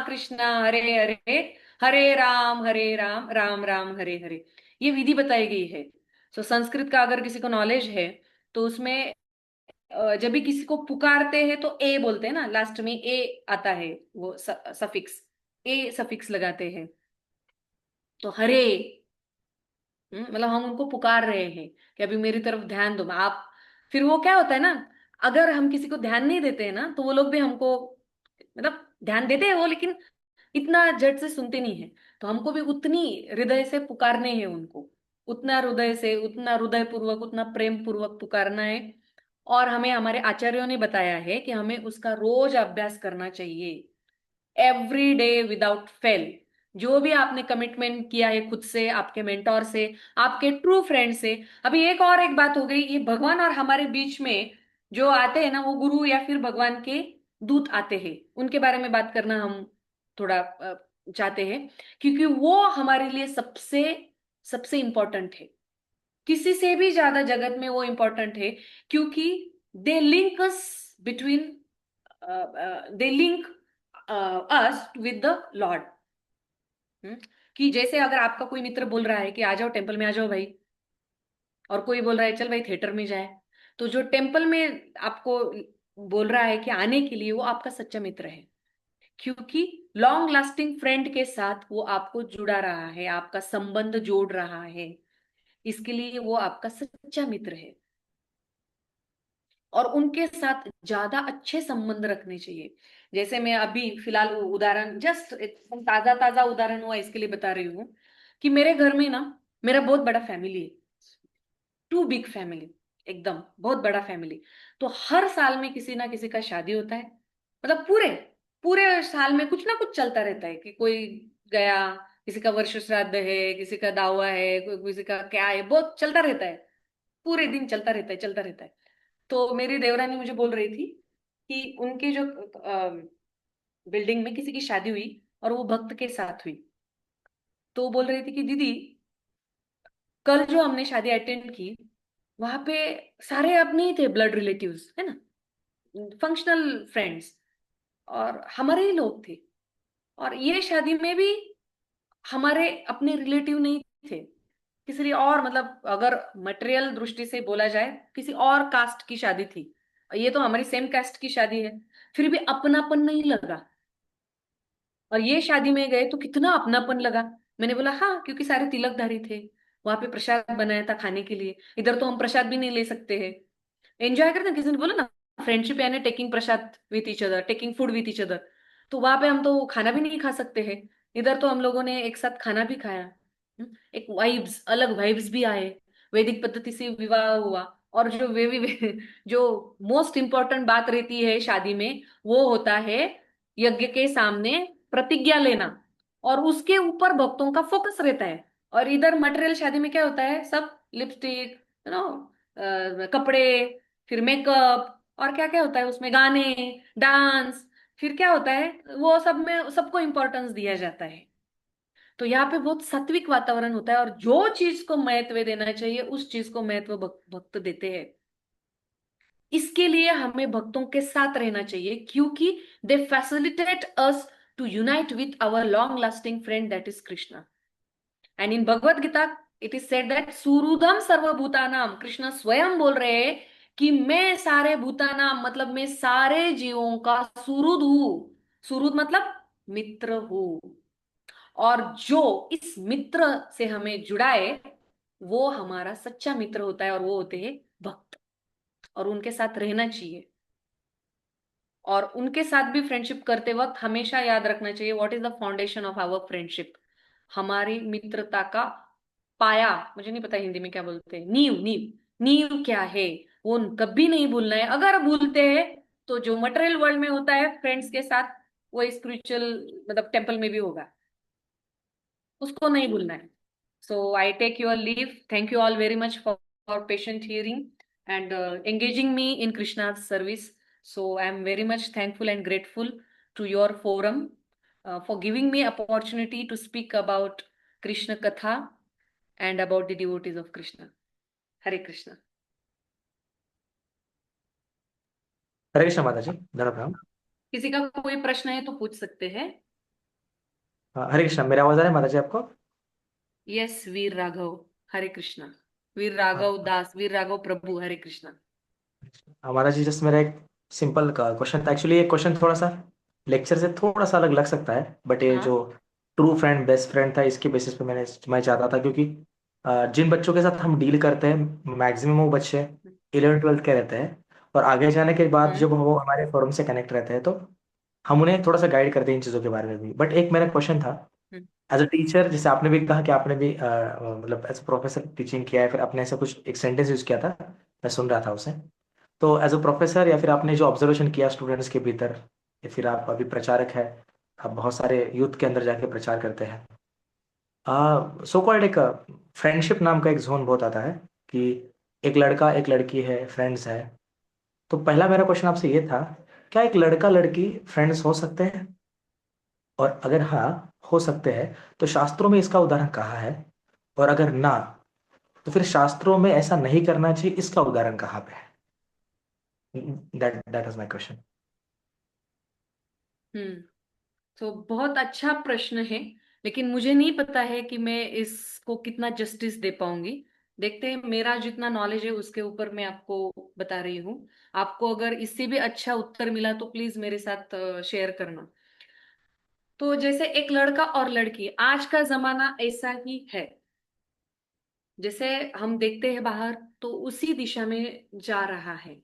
कृष्णा हरे हरे, हरे राम राम राम हरे हरे। ये विधि बताई गई है। तो संस्कृत का अगर किसी को नॉलेज है, तो उसमें जब भी किसी को पुकारते हैं तो ए बोलते हैं ना, लास्ट में ए आता है, वो सफिक्स, ए सफिक्स लगाते हैं। तो हरे, मतलब हम उनको पुकार रहे हैं कि अभी मेरी तरफ ध्यान दो आप। फिर वो क्या होता है ना, अगर हम किसी को ध्यान नहीं देते हैं ना, तो वो लोग भी हमको, मतलब ध्यान देते हैं वो, लेकिन इतना झट से सुनते नहीं है। तो हमको भी उतनी हृदय से पुकारने हैं उनको, उतना हृदय से, उतना हृदय पूर्वक, उतना प्रेम पूर्वक पुकारना है। और हमें हमारे आचार्यों ने बताया है कि हमें उसका रोज अभ्यास करना चाहिए, एवरी डे विदाउट फेल। जो भी आपने कमिटमेंट किया है खुद से, आपके मेंटोर से, आपके ट्रू फ्रेंड से। अभी एक बात हो गई, ये भगवान और हमारे बीच में जो आते हैं ना, वो गुरु या फिर भगवान के दूत आते हैं, उनके बारे में बात करना हम थोड़ा चाहते हैं, क्योंकि वो हमारे लिए सबसे सबसे इंपॉर्टेंट है। किसी से भी ज्यादा जगत में वो इंपॉर्टेंट है, क्योंकि they link us between, they link us with the lord. कि जैसे अगर आपका कोई मित्र बोल रहा है कि आ जाओ टेम्पल में, आ जाओ भाई, और कोई बोल रहा है चल भाई थिएटर में जाए, तो जो टेम्पल में आपको बोल रहा है कि आने के लिए, वो आपका सच्चा मित्र है। क्योंकि लॉन्ग लास्टिंग फ्रेंड के साथ वो आपको जुड़ा रहा है, आपका संबंध जोड़ रहा है, इसके लिए वो आपका सच्चा मित्र है। और उनके साथ ज्यादा अच्छे संबंध रखने चाहिए। जैसे मैं अभी फिलहाल उदाहरण, जस्ट एकदम ताजा ताजा उदाहरण हुआ, इसके लिए बता रही हूँ कि मेरे घर में ना, मेरा बहुत बड़ा फैमिली है, टू बिग फैमिली, एकदम बहुत बड़ा फैमिली। तो हर साल में किसी ना किसी का शादी होता है, मतलब पूरे पूरे साल में कुछ ना कुछ चलता रहता है, कि कोई गया, किसी का वर्ष श्राद्ध है, किसी का दावा है, किसी का क्या है, बहुत चलता रहता है, पूरे दिन चलता रहता है, चलता रहता है। तो मेरी देवरानी मुझे बोल रही थी कि उनके जो बिल्डिंग में किसी की शादी हुई, और वो भक्त के साथ हुई। तो वो बोल रही थी कि दीदी, कल जो हमने शादी अटेंड की, वहां पे सारे अपने ही थे, ब्लड रिलेटिव्स है ना, फंक्शनल फ्रेंड्स, और हमारे ही लोग थे। और ये शादी में भी हमारे अपने रिलेटिव नहीं थे, किसी और, मतलब अगर मटेरियल दृष्टि से बोला जाए, किसी और कास्ट की शादी थी। ये तो हमारी सेम कास्ट की शादी है, फिर भी अपनापन नहीं लगा। और ये शादी में गए तो कितना अपनापन लगा। मैंने बोला हाँ, क्योंकि सारे तिलकधारी थे, वहां पे प्रसाद बनाया था खाने के लिए। इधर तो हम प्रसाद भी नहीं ले सकते हैं, एंजॉय करते हैं। किसी ने बोला ना, फ्रेंडशिप यानी taking Prasad with each other, taking food with each other. तो वहां पे हम तो खाना भी नहीं खा सकते हैं। इधर तो हम लोगों ने एक साथ खाना भी खाया। एक वाइब्स, अलग वाइब्स भी आए। वैदिक पद्धति से विवाह हुआ। और जो जो मोस्ट इंपॉर्टेंट बात रहती है शादी में, वो होता है यज्ञ के सामने प्रतिज्ञा लेना, और उसके ऊपर भक्तों का फोकस रहता है। और इधर मटेरियल शादी में क्या होता है, सब लिपस्टिक, कपड़े, फिर मेकअप, और क्या क्या होता है उसमें, गाने, डांस, फिर क्या होता है, वो सब में सबको इंपॉर्टेंस दिया जाता है। तो यहाँ पे बहुत सात्विक वातावरण होता है, और जो चीज को महत्व देना चाहिए उस चीज को महत्व भक्त देते हैं। इसके लिए हमें भक्तों के साथ रहना चाहिए, क्योंकि they facilitate us to unite with our long lasting friend, that is Krishna. And in Bhagavad Gita it is said that सुहृदम सर्वभूतानाम, कृष्ण स्वयं बोल रहे हैं कि मैं सारे भूताना मतलब मैं सारे जीवों का सुहृद हूँ। सुहृद मतलब मित्र हूँ। और जो इस मित्र से हमें जुड़ाए वो हमारा सच्चा मित्र होता है, और वो होते हैं भक्त। और उनके साथ रहना चाहिए। और उनके साथ भी फ्रेंडशिप करते वक्त हमेशा याद रखना चाहिए, what is the foundation of our friendship. हमारी मित्रता का पाया, मुझे नहीं पता हिंदी में क्या बोलते हैं, नींव, नींव, नींव क्या है वो कभी नहीं भूलना है। अगर भूलते हैं तो जो मटेरियल वर्ल्ड में होता है फ्रेंड्स के साथ, वो स्पिरिचुअल मतलब टेम्पल में भी होगा, उसको नहीं भूलना है। So I take your leave, thank you all very much for patient hearing and engaging me in Krishna's service. So I am very much thankful and grateful to your forum for giving me opportunity to speak about Krishna Katha and about the devotees of Krishna. Hare Krishna. हरे कृष्ण माता जी, धन्यवाद प्रणाम। किसी का कोई प्रश्न है तो पूछ सकते हैं। हरे कृष्ण, मेरा आवाज आ रहा है माता जी आपको? यस, वीर राघव, हरे कृष्णा। वीर हाँ राघव दास, वीर राघव प्रभु, हरे कृष्णा। माता जी, जस्ट मेरा एक सिंपल का क्वेश्चन था। एक्चुअली ये क्वेश्चन थोड़ा सा लेक्चर से थोड़ा सा अलग लग सकता है, बट ये हाँ। जो ट्रू फ्रेंड बेस्ट फ्रेंड था इसके बेसिस पे मैं चाहता था, क्योंकि जिन बच्चों के साथ हम डील करते हैं मैक्सिमम वो बच्चे 11th 12th के रहते हैं, और आगे जाने के बाद जब वो हमारे फोरम से कनेक्ट रहते हैं तो हम उन्हें थोड़ा सा गाइड करते हैं इन चीज़ों के बारे में भी। बट एक मेरा क्वेश्चन था, एज अ टीचर, जैसे आपने भी कहा कि आपने भी मतलब एज अ प्रोफेसर टीचिंग किया है, फिर आपने ऐसा कुछ एक सेंटेंस यूज किया था, मैं सुन रहा था उसे। तो एज अ प्रोफेसर या फिर आपने जो ऑब्जर्वेशन किया स्टूडेंट्स के भीतर, या फिर आप अभी प्रचारक है, आप बहुत सारे यूथ के अंदर जाके प्रचार करते हैं, सो कॉल्ड एक फ्रेंडशिप नाम का एक जोन बहुत आता है कि एक लड़का एक लड़की है, फ्रेंड्स है। तो पहला मेरा क्वेश्चन आपसे ये था, क्या एक लड़का लड़की फ्रेंड्स हो सकते हैं? और अगर हाँ हो सकते हैं तो शास्त्रों में इसका उदाहरण कहाँ है? और अगर ना, तो फिर शास्त्रों में ऐसा नहीं करना चाहिए, इसका उदाहरण कहाँ पे है? That is my question. तो बहुत अच्छा प्रश्न है, लेकिन मुझे नहीं पता है कि मैं इसको कितना जस्टिस दे पाऊंगी। देखते हैं, मेरा जितना नॉलेज है उसके ऊपर मैं आपको बता रही हूँ। आपको अगर इससे भी अच्छा उत्तर मिला तो प्लीज मेरे साथ शेयर करना। तो जैसे एक लड़का और लड़की, आज का जमाना ऐसा ही है, जैसे हम देखते हैं बाहर तो उसी दिशा में जा रहा है।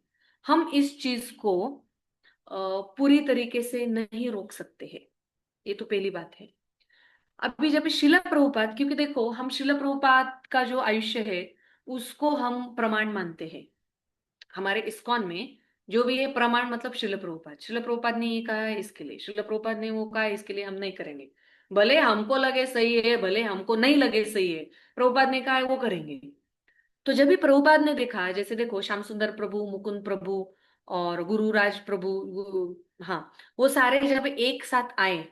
हम इस चीज को पूरी तरीके से नहीं रोक सकते हैं, ये तो पहली बात है। अभी जब शिला प्रभुपाद, क्योंकि देखो हम शिला प्रभुपाद का जो आयुष्य है उसको हम प्रमाण मानते हैं। हमारे इस्कॉन में जो भी है प्रमाण मतलब शिला प्रभुपाद ने ये कहा है इसके लिए, शिला प्रभुपाद ने वो कहा है इसके लिए, हम नहीं करेंगे। भले हमको लगे सही है, भले हमको नहीं लगे सही है, प्रभुपाद ने कहा है वो करेंगे। तो जब भी प्रभुपाद ने देखा, जैसे देखो श्याम सुंदर प्रभु, मुकुंद प्रभु और गुरुराज प्रभु, हाँ, वो सारे जब एक साथ आए,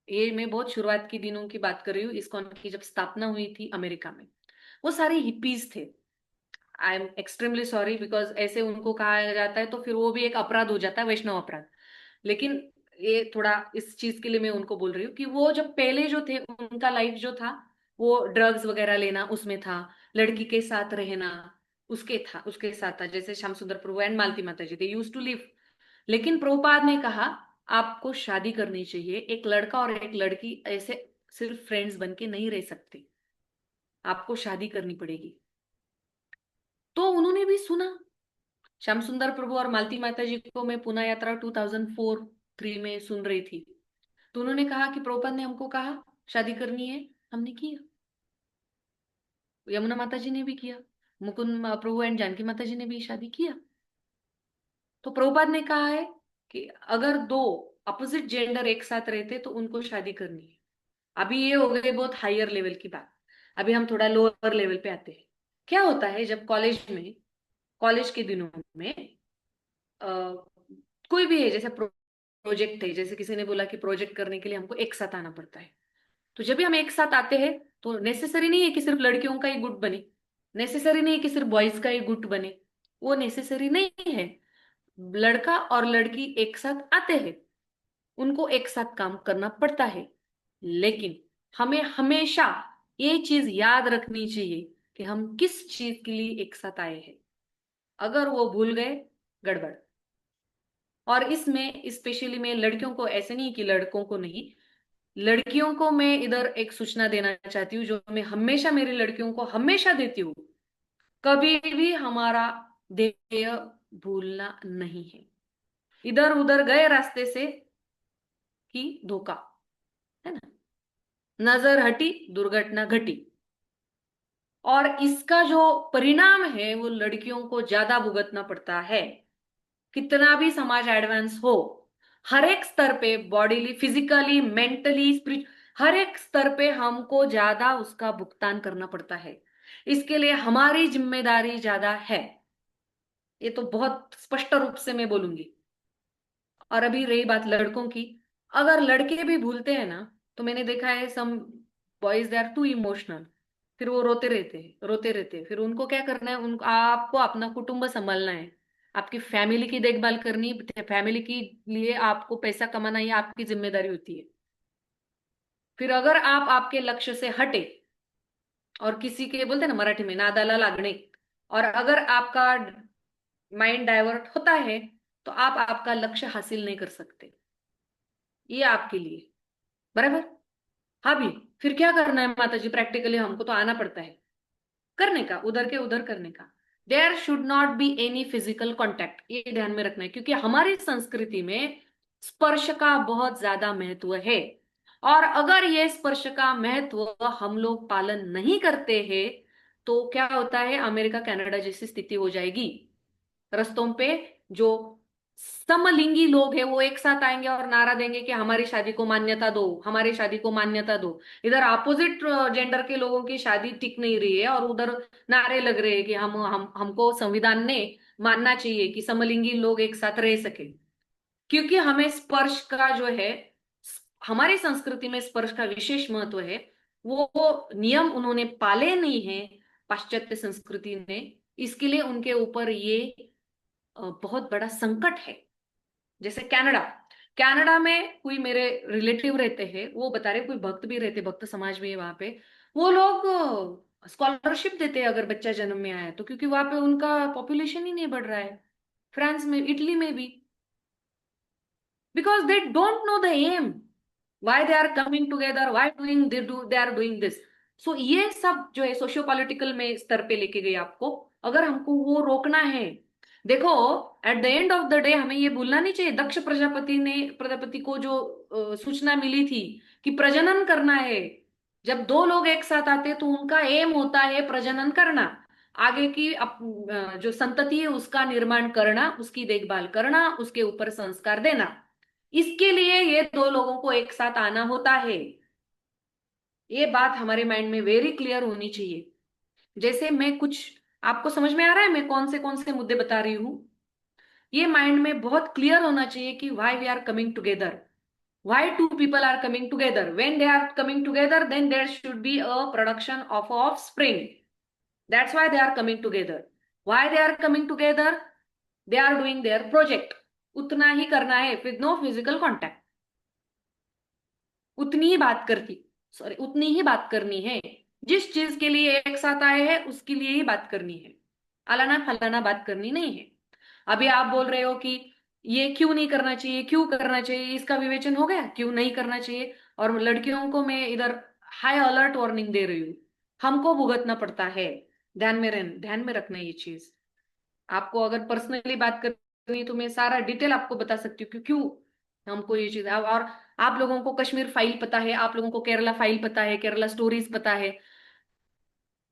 ये मैं बहुत शुरुआत के दिनों की बात कर रही हूँ, इस्कॉन की जब स्थापना हुई थी अमेरिका में, वो सारे हिप्पीज थे। I am extremely sorry, because ऐसे उनको कहा जाता है तो फिर वो भी एक अपराध हो जाता है, वैष्णव अपराध। लेकिन ये थोड़ा इस चीज के लिए मैं उनको बोल रही हूँ कि वो जब पहले जो थे उनका लाइफ जो था वो ड्रग्स वगैरह लेना उसमें था, लड़की के साथ रहना उसके साथ था, जैसे श्याम सुंदर प्रभु एंड मालती माता जी, दे यूज टू लिव। लेकिन प्रभुपाद ने कहा आपको शादी करनी चाहिए, एक लड़का और एक लड़की ऐसे सिर्फ फ्रेंड्स बन के नहीं रह सकते, आपको शादी करनी पड़ेगी। तो उन्होंने भी सुना। श्याम सुंदर प्रभु और मालती माता जी को मैं पुना यात्रा 2004-3 में सुन रही थी। तो उन्होंने कहा कि प्रभुपाद ने हमको कहा शादी करनी है, हमने किया। यमुना माता जी ने भी किया, मुकुंद प्रभु एंड जानकी माता जी ने भी शादी किया। तो प्रभुपाद ने कहा है कि अगर दो अपोजिट जेंडर एक साथ रहते तो उनको शादी करनी है। अभी ये हो गई बहुत हायर लेवल की बात, अभी हम थोड़ा लोअर लेवल पे आते हैं। क्या होता है जब कॉलेज के दिनों में कोई भी है, जैसे प्रोजेक्ट है, जैसे किसी ने बोला कि प्रोजेक्ट करने के लिए हमको एक साथ आना पड़ता है। तो जब भी हम एक साथ आते हैं तो नेसेसरी नहीं है कि सिर्फ लड़कियों का ही गुट बने, नेसेसरी नहीं है कि सिर्फ बॉयज का ही गुट बने, वो नेसेसरी नहीं है। लड़का और लड़की एक साथ आते हैं, उनको एक साथ काम करना पड़ता है। लेकिन हमें हमेशा ये चीज याद रखनी चाहिए कि हम किस चीज के लिए एक साथ आए हैं। अगर वो भूल गए, गड़बड़। और इसमें स्पेशली मैं लड़कियों को, ऐसे नहीं कि लड़कों को नहीं, लड़कियों को मैं इधर एक सूचना देना चाहती हूँ, जो मैं हमेशा मेरी लड़कियों को हमेशा देती हूँ। कभी भी हमारा ध्येय भूलना नहीं है। इधर उधर गए रास्ते से कि धोखा, है ना, नजर हटी, दुर्घटना घटी। और इसका जो परिणाम है वो लड़कियों को ज्यादा भुगतना पड़ता है। कितना भी समाज एडवांस हो, हर एक स्तर पे, बॉडीली, फिजिकली, मेंटली, हर एक स्तर पे हमको ज्यादा उसका भुगतान करना पड़ता है। इसके लिए हमारी जिम्मेदारी ज्यादा है, ये तो बहुत स्पष्ट रूप से मैं बोलूंगी। और अभी रही बात लड़कों की, अगर लड़के भी भूलते हैं ना, तो मैंने देखा है some boys they are too emotional, फिर वो रोते रहते। फिर उनको क्या करना है, उनको, आपको अपना कुटुंब संभालना है, आपकी फैमिली की देखभाल करनी, फैमिली के लिए आपको पैसा कमाना, ये आपकी जिम्मेदारी होती है। फिर अगर आप आपके लक्ष्य से हटे और किसी के, बोलते हैं ना मराठी में, नादाला लागणे, और अगर आपका माइंड डाइवर्ट होता है तो आप आपका लक्ष्य हासिल नहीं कर सकते। ये आपके लिए बराबर। हाँ भी, फिर क्या करना है माता जी, प्रैक्टिकली हमको तो आना पड़ता है करने का, उधर के उधर करने का। There should not be any physical contact, ये ध्यान में रखना है, क्योंकि हमारी संस्कृति में स्पर्श का बहुत ज्यादा महत्व है। और अगर ये स्पर्श का महत्व हम लोग पालन नहीं करते हैं तो क्या होता है, अमेरिका कनाडा जैसी स्थिति हो जाएगी। रस्तों पे जो समलिंगी लोग हैं वो एक साथ आएंगे और नारा देंगे कि हमारी शादी को मान्यता दो, हमारी शादी को मान्यता दो। इधर अपोजिट जेंडर के लोगों की शादी टिक नहीं रही है और उधर नारे लग रहे हैं कि हमको संविधान ने मानना चाहिए कि समलिंगी लोग एक साथ रह सके। क्योंकि हमें स्पर्श का जो है, हमारी संस्कृति में स्पर्श का विशेष महत्व है। वो नियम उन्होंने पाले नहीं है पाश्चात्य संस्कृति ने, इसके लिए उनके ऊपर ये बहुत बड़ा संकट है। जैसे कनाडा, कनाडा में कोई मेरे रिलेटिव रहते हैं, वो बता रहे, कोई भक्त भी रहते, भक्त समाज भी है वहां पे, वो लोग स्कॉलरशिप देते हैं अगर बच्चा जन्म में आया तो, क्योंकि वहां पे उनका पॉपुलेशन ही नहीं बढ़ रहा है। फ्रांस में, इटली में भी, because they don't know the aim, why they are coming together, why they are doing this। सो ये सब जो है सोशियो पॉलिटिकल में स्तर पे लेके गए आपको, अगर हमको वो रोकना है। देखो, eight the end of the day हमें ये भूलना नहीं चाहिए, दक्ष प्रजापति को जो सूचना मिली थी कि प्रजनन करना है, जब दो लोग एक साथ आते तो उनका एम होता है प्रजनन करना, आगे की जो संतति है उसका निर्माण करना, उसकी देखभाल करना, उसके ऊपर संस्कार देना। इसके लिए ये दो लोगों को एक साथ आना होता है। ये बात हमारे माइंड में वेरी क्लियर होनी चाहिए। जैसे मैं कुछ, आपको समझ में आ रहा है मैं कौन से मुद्दे बता रही हूं, ये माइंड में बहुत क्लियर होना चाहिए कि why we are coming together, why two people are coming together. When they are coming together then there should be a production of offspring, that's why they are coming together. Why they are coming together, they are doing their project. उतना ही करना है, विद नो फिजिकल कॉन्टैक्ट, उतनी ही बात करनी है। जिस चीज के लिए एक साथ आए हैं उसके लिए ही बात करनी है, अलाना फलाना बात करनी नहीं है। अभी आप बोल रहे हो कि ये क्यों नहीं करना चाहिए, क्यों करना चाहिए, इसका विवेचन हो गया क्यों नहीं करना चाहिए। और लड़कियों को मैं इधर हाई अलर्ट वार्निंग दे रही हूँ, हमको भुगतना पड़ता है। ध्यान में रखना ये चीज। आपको अगर पर्सनली बात करनी है तो मैं सारा डिटेल आपको बता सकती हूँ कि क्यों हमको ये चीज। और आप लोगों को कश्मीर फाइल पता है, आप लोगों को केरला फाइल पता है, केरला स्टोरीज पता है।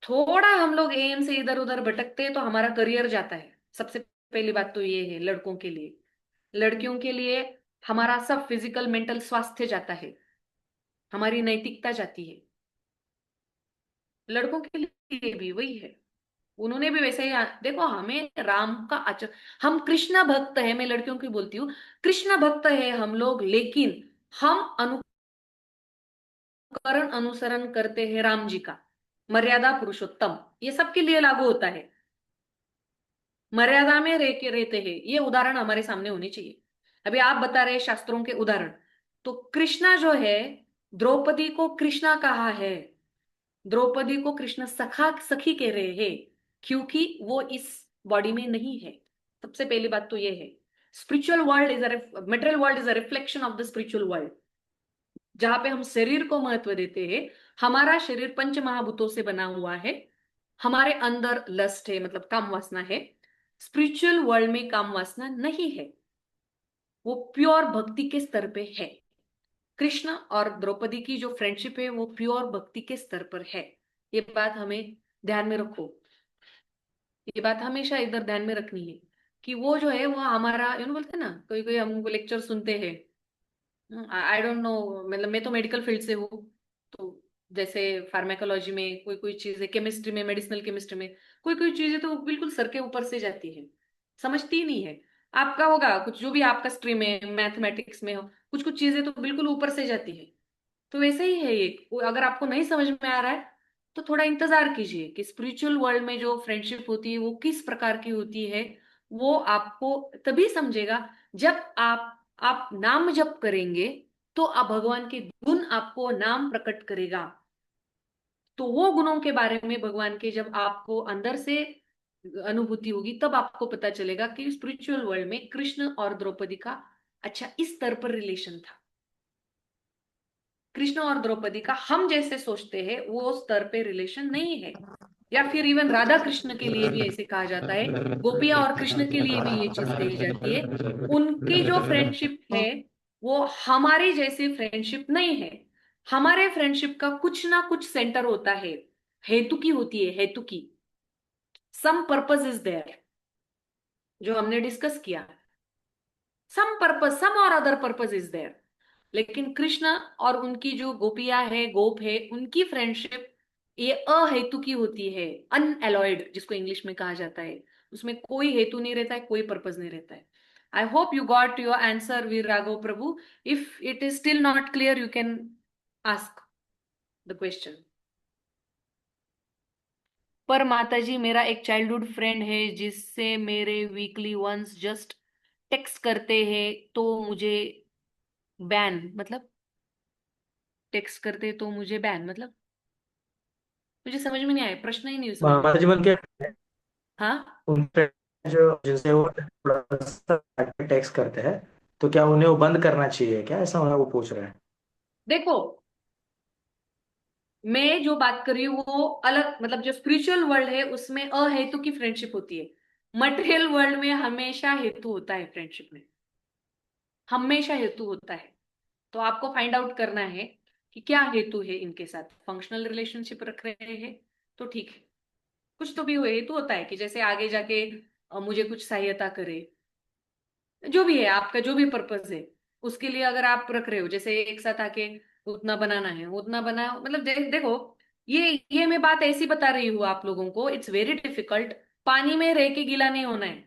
थोड़ा हम लोग एम से इधर उधर भटकते हैं तो हमारा करियर जाता है। सबसे पहली बात तो ये है लड़कों के लिए। लड़कियों के लिए हमारा सब फिजिकल मेंटल स्वास्थ्य जाता है, हमारी नैतिकता जाती है। लड़कों के लिए भी वही है, उन्होंने भी वैसे ही। देखो, हमें राम का आचरण, हम कृष्ण भक्त है, मैं लड़कियों की बोलती हूँ, कृष्ण भक्त है हम लोग, लेकिन हम अनुसरण करते हैं राम जी का, मर्यादा पुरुषोत्तम। ये सबके लिए लागू होता है, मर्यादा में रहते हैं। ये उदाहरण हमारे सामने होने चाहिए। अभी आप बता रहे शास्त्रों के उदाहरण, तो कृष्णा जो है, द्रौपदी को कृष्णा कहा है, द्रौपदी को कृष्ण सखी कह रहे हैं, क्योंकि वो इस बॉडी में नहीं है। सबसे पहली बात तो ये है। Spiritual world is material world is a reflection of the spiritual world. जहां पे हम शरीर को महत्व देते हैं, हमारा शरीर पंच महाभूतों से बना हुआ है, हमारे अंदर लस्ट है, मतलब काम वासना है। स्पिरिचुअल वर्ल्ड में काम वासना नहीं है, वो प्योर भक्ति के स्तर पे है। कृष्ण और द्रौपदी की जो फ्रेंडशिप है वो प्योर भक्ति के स्तर पर है। ये बात हमें ध्यान में रखो, ये बात हमेशा इधर ध्यान में रखनी है कि वो जो है वो हमारा बोलते हैं ना, कोई कोई हमको लेक्चर सुनते हैं, आई डोंट नो, मतलब मैं तो मेडिकल फील्ड से हूँ, तो जैसे फार्मेकोलॉजी में कोई कोई चीजें, केमिस्ट्री में, मेडिसिनल केमिस्ट्री में कोई कोई चीजें तो बिल्कुल सर के ऊपर से जाती है, समझती ही नहीं है। आपका होगा कुछ, जो भी आपका स्ट्रीम है, मैथमेटिक्स में हो, कुछ कुछ चीजें तो बिल्कुल ऊपर से जाती है। तो वैसे ही है ये, अगर आपको नहीं समझ में आ रहा है तो थोड़ा इंतजार कीजिए कि स्पिरिचुअल वर्ल्ड में जो फ्रेंडशिप होती है वो किस प्रकार की होती है। वो आपको तभी समझेगा जब आप नाम जप करेंगे, तो आप भगवान के गुण आपको नाम प्रकट करेगा। तो वो गुणों के बारे में भगवान के जब आपको अंदर से अनुभूति होगी, तब आपको पता चलेगा कि स्पिरिचुअल वर्ल्ड में कृष्ण और द्रौपदी का अच्छा इस स्तर पर रिलेशन था। कृष्ण और द्रौपदी का हम जैसे सोचते हैं वो स्तर पे रिलेशन नहीं है। या फिर इवन राधा कृष्ण के लिए भी ऐसे कहा जाता है, गोपिया और कृष्ण के लिए भी ये चीज कही जाती है। उनकी जो फ्रेंडशिप है वो हमारी जैसी फ्रेंडशिप नहीं है। हमारे फ्रेंडशिप का कुछ ना कुछ सेंटर होता है, हेतु की होती है, हेतु की। सम पर्पस इज देयर, जो हमने डिस्कस किया, सम पर्पस, सम और अदर पर्पस इज देयर। लेकिन कृष्ण और उनकी जो गोपियां है, गोप है, उनकी फ्रेंडशिप ये अहेतु की होती है, अनएलॉयड जिसको इंग्लिश में कहा जाता है। उसमें कोई हेतु नहीं रहता है, कोई पर्पस नहीं रहता है। I hope you got your answer Veer Raghav Prabhu. If it is still not clear you can ask the question. पर माताजी, मेरा एक चाइल्डहुड फ्रेंड है जिससे मेरे वीकली वंस जस्ट टेक्स्ट करते हैं तो मुझे बैन, मतलब टेक्स्ट करते तो मुझे बैन, मतलब मुझे समझ में नहीं आया, प्रश्न ही नहीं समझ में। माता जी बन के हाँ, उन पे जो जिनसे वो टैक्स करते हैं, तो क्या उन्हें वो बंद करना चाहिए क्या, ऐसा वो पूछ रहे हैं। देखो मैं जो बात कर रही हूँ वो अलग, मतलब जो स्पिरिचुअल वर्ल्ड है उसमें अहेतु की फ्रेंडशिप होती है। मटेरियल वर्ल्ड में हमेशा हेतु होता है, फ्रेंडशिप में हमेशा हेतु होता है। तो आपको फाइंड आउट करना है कि क्या हेतु है इनके साथ। फंक्शनल रिलेशनशिप रख रहे हैं तो ठीक है, कुछ तो भी हेतु होता है कि जैसे आगे जाके मुझे कुछ सहायता करे, जो भी है आपका जो भी पर्पस है उसके लिए अगर आप रख रहे हो, जैसे एक साथ आके उतना बनाना है, उतना बना, मतलब देखो ये मैं बात ऐसी बता रही हूँ आप लोगों को, इट्स वेरी डिफिकल्ट। पानी में रह के गीला नहीं होना है,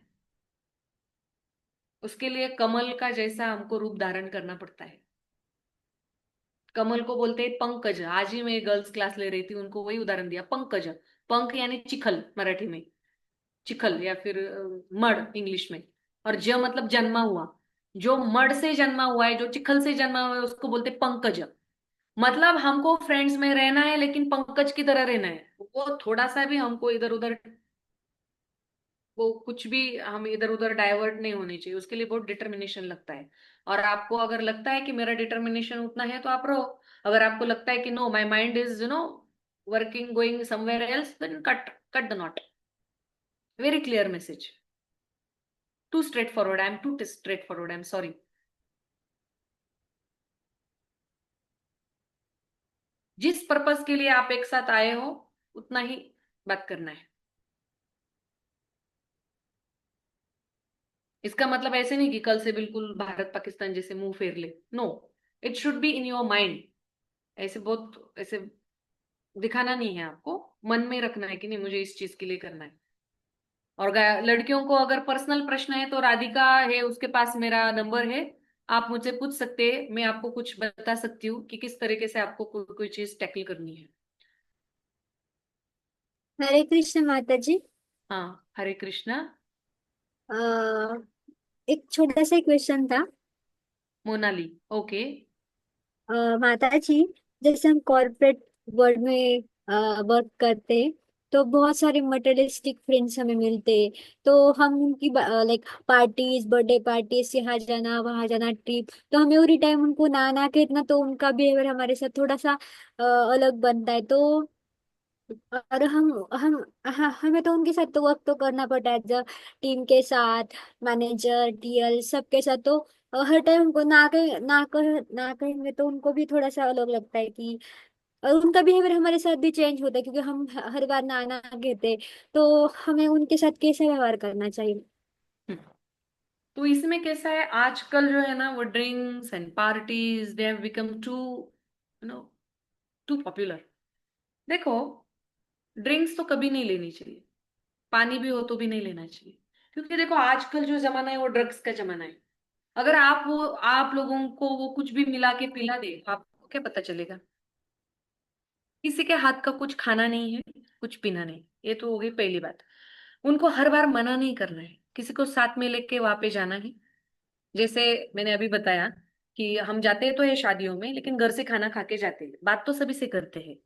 उसके लिए कमल का जैसा हमको रूप धारण करना पड़ता है। कमल को बोलते हैं पंकज। आज ही मैं गर्ल्स क्लास ले रही थी, उनको वही उदाहरण दिया, पंकज। पंख यानी चिखल मराठी में, चिखल या फिर मड इंग्लिश में, और ज मतलब जन्मा हुआ। जो मड से जन्मा हुआ है, जो चिखल से जन्मा हुआ है, उसको बोलते पंकज। मतलब हमको फ्रेंड्स में रहना है लेकिन पंकज की तरह रहना है। वो थोड़ा सा भी हमको इधर उधर, वो कुछ भी हम इधर उधर डाइवर्ट नहीं होने चाहिए, उसके लिए बहुत डिटर्मिनेशन लगता है। और आपको अगर लगता है कि मेरा डिटर्मिनेशन उतना है तो आप रहो। अगर आपको लगता है कि no my mind is working going somewhere else, then cut cut the knot. Very clear message, too straight forward, I am too straight forward, I am sorry. जिस पर्पस के लिए आप एक साथ आए हो उतना ही बात करना है। इसका मतलब ऐसे नहीं कि कल से बिल्कुल भारत पाकिस्तान जैसे मुंह फेर ले, no, it should be in your mind. ऐसे बहुत ऐसे दिखाना नहीं है, आपको मन में रखना है कि नहीं मुझे इस चीज के लिए करना है। और लड़कियों को अगर पर्सनल प्रश्न है तो राधिका है, उसके पास मेरा नंबर है, आप मुझसे पूछ सकते हैं, मैं आपको कुछ बता सकती हूँ कि किस तरीके से आपको कोई चीज टैकल करनी है। हरे कृष्ण माता जी। हाँ, हरे कृष्णा। अ, एक छोटा सा क्वेश्चन था। मोनाली, ओके। माता जी, जैसे हम कॉर्पोरेट वर्ल्ड में वर्क करते हैं, तो बहुत सारे मटेरियलिस्टिक फ्रेंड्स हमें मिलते। तो हम उनकी लाइक पार्टीज, बर्थडे पार्टीज, यहाँ जाना वहाँ जाना, ट्रिप, तो हमें उसी टाइम उनको ना ना कहना, तो उनका बिहेवियर हमारे साथ थोड़ा सा अलग बनता है। तो और हमें तो उनके साथ तो वर्क तो करना पड़ता है, एज टीम के साथ, मैनेजर, टीएल सबके साथ। तो हर टाइम उनको ना कहेंगे तो उनको भी थोड़ा सा अलग लगता है कि, और उनका बिहेवियर हमारे साथ भी चेंज होता है, क्योंकि हम हर बार ना ना कहते। तो हमें उनके साथ कैसे व्यवहार करना चाहिए? हम्म। तो इसमें कैसा है, आजकल जो है ना, वो drinks and parties they have become too no too popular. देखो, ड्रिंक्स तो कभी नहीं लेनी चाहिए, पानी भी हो तो भी नहीं लेना चाहिए, क्योंकि देखो आजकल जो जमाना है वो ड्रग्स का जमाना है। अगर आप लोगों को वो कुछ भी मिला के पिला दे, तो आपको क्या पता चलेगा? किसी के हाथ का कुछ खाना नहीं है, कुछ पीना नहीं। ये तो हो गई पहली बात। उनको हर बार मना नहीं करना है, किसी को साथ में लेके वहां पे जाना है। जैसे मैंने अभी बताया कि हम जाते तो है शादियों में, लेकिन घर से खाना खा के जाते हैं, बात तो सभी से करते हैं,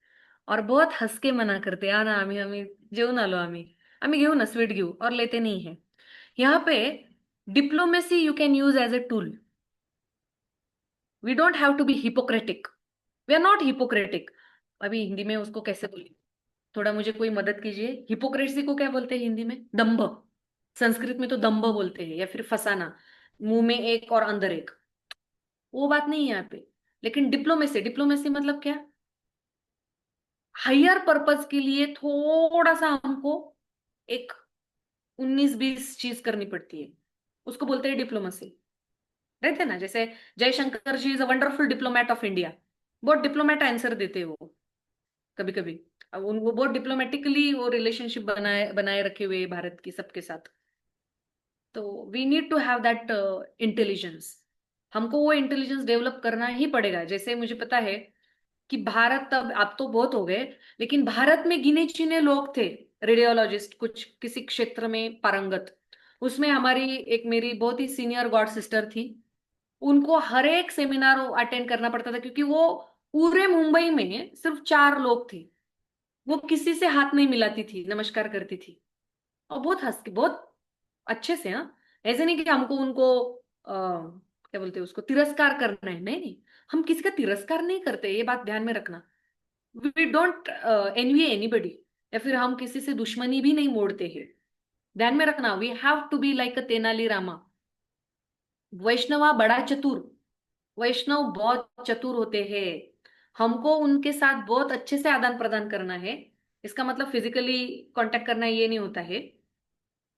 और बहुत हंस के मना करते हैं, ना आम्ही आम्ही जेवून आलो, आम्ही आम्ही घेऊ ना, स्वीट घेऊ, और लेते नहीं है। यहाँ पे diplomacy you can use as a tool. We don't have to be hypocritic, we are not hypocritic. अभी हिंदी में उसको कैसे बोले, थोड़ा मुझे कोई मदद कीजिए। हिपोक्रेसी को क्या बोलते हैं हिंदी में? दंभ। संस्कृत में तो दंभ बोलते हैं, या फिर फसाना, मुंह में एक और अंदर एक। वो बात नहीं है यहाँ पे। लेकिन डिप्लोमेसी, डिप्लोमेसी मतलब क्या? हायर पर्पस के लिए थोड़ा सा हमको एक 19-20 चीज करनी पड़ती है, उसको बोलते हैं डिप्लोमेसी। रहते ना, जैसे Jaishankar ji is a wonderful diplomat of India, बहुत डिप्लोमेट आंसर देते हैं वो कभी कभी। अब वो बहुत डिप्लोमेटिकली वो रिलेशनशिप बनाए बनाए रखे हुए हैं भारत की सबके साथ। तो we need to have that intelligence. हमको वो इंटेलिजेंस डेवलप करना ही पड़ेगा। जैसे मुझे पता है कि भारत, अब तो बहुत हो गए, लेकिन भारत में गिने चुने लोग थे रेडियोलॉजिस्ट, कुछ किसी क्षेत्र में पारंगत। उसमें हमारी एक, मेरी बहुत ही सीनियर गॉड सिस्टर थी। उनको हर एक सेमिनार अटेंड करना पड़ता था, क्योंकि वो पूरे मुंबई में सिर्फ 4 लोग थे, वो किसी से हाथ नहीं मिलाती थी, नमस्कार करती थी, और बहुत हंस के, बहुत अच्छे से। हाँ, ऐसे नहीं कि हमको उनको क्या बोलते हैं उसको, तिरस्कार करना है, नहीं नहीं, हम किसी का तिरस्कार नहीं करते, ये बात ध्यान में रखना। वी डोंट एनवी एनीबडी, या फिर हम किसी से दुश्मनी भी नहीं मोड़ते हैं। ध्यान में रखना, we have to be like a Tenali Rama. Vaishnava बड़ा चतुर, वैष्णव बहुत चतुर होते हैं। हमको उनके साथ बहुत अच्छे से आदान प्रदान करना है। इसका मतलब फिजिकली कांटेक्ट करना ये नहीं होता है।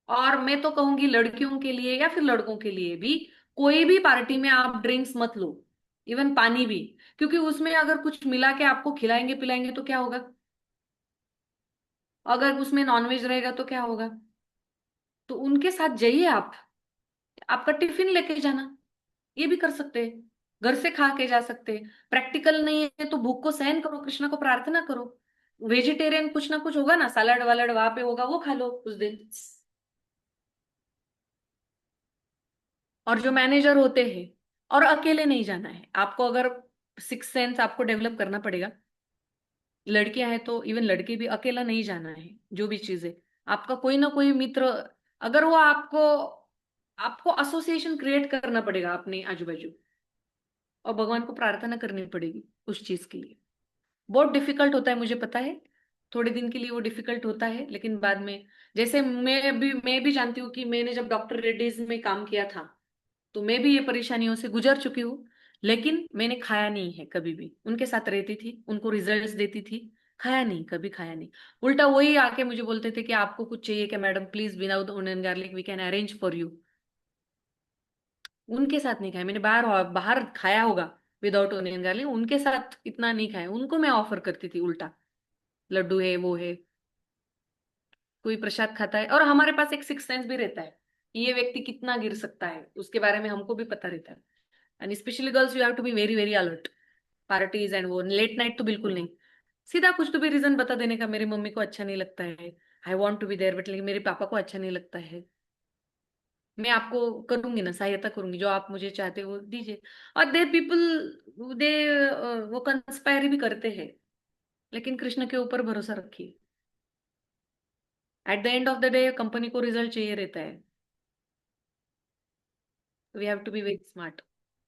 और मैं तो कहूंगी लड़कियों के लिए या फिर लड़कों के लिए भी, कोई भी पार्टी में आप ड्रिंक्स मत लो, इवन पानी भी। क्योंकि उसमें अगर कुछ मिला के आपको खिलाएंगे पिलाएंगे तो क्या होगा? अगर उसमें नॉनवेज रहेगा तो क्या होगा? तो उनके साथ जाइए आप, आपका टिफिन लेके जाना, ये भी कर सकते हैं। घर से खा के जा सकते हैं। प्रैक्टिकल नहीं है तो भूख को सहन करो, कृष्णा को प्रार्थना करो। वेजिटेरियन कुछ ना कुछ होगा ना, सलाड वालाड वहां पे होगा, वो खा लो उस दिन। और जो मैनेजर होते हैं, और अकेले नहीं जाना है आपको, अगर सिक्स सेंस आपको डेवलप करना पड़ेगा। लड़कियां हैं तो इवन लड़के भी, अकेला नहीं जाना है। जो भी चीज है, आपका कोई ना कोई मित्र, अगर वो आपको आपको एसोसिएशन क्रिएट करना पड़ेगा अपने आजू बाजू, और भगवान को प्रार्थना करनी पड़ेगी उस चीज के लिए। बहुत डिफिकल्ट होता है, मुझे पता है। थोड़े दिन के लिए वो डिफिकल्ट होता है, लेकिन बाद में, जैसे मैं भी जानती हूँ कि मैंने जब डॉक्टर रेड्डीज में काम किया था, तो मैं भी ये परेशानियों से गुजर चुकी हूँ। लेकिन मैंने खाया नहीं है कभी भी, उनके साथ रहती थी, उनको रिजल्ट्स देती थी, खाया नहीं, कभी खाया नहीं। उल्टा वही आके मुझे बोलते थे कि आपको कुछ चाहिए क्या madam, please without onion garlic we can arrange for you. उनके साथ नहीं खाया मैंने, बाहर बाहर खाया होगा विदाउट ओनियन गार्लिक, उनके साथ इतना नहीं खाया। उनको मैं ऑफर करती थी उल्टा, लड्डू है वो है, कोई प्रसाद खाता है। और हमारे पास एक सिक्स सेंस भी रहता है कि ये व्यक्ति कितना गिर सकता है, उसके बारे में हमको भी पता रहता है। And specially girls, you have to be very very alert. Parties and वो लेट नाइट तो बिल्कुल नहीं। सीधा कुछ तो भी रीजन बता देने का, मेरी मम्मी को अच्छा नहीं लगता है, I want to be there, but लेकिन मेरे पापा को अच्छा नहीं लगता है। मैं आपको करूंगी ना, सहायता करूंगी, जो आप मुझे चाहते हो वो दीजिए। और दे पीपल, दे वो कंस्पायर भी करते हैं, लेकिन कृष्ण के ऊपर भरोसा रखिए। At the end of the day company को रिजल्ट चाहिए रहता है. We have to be very smart.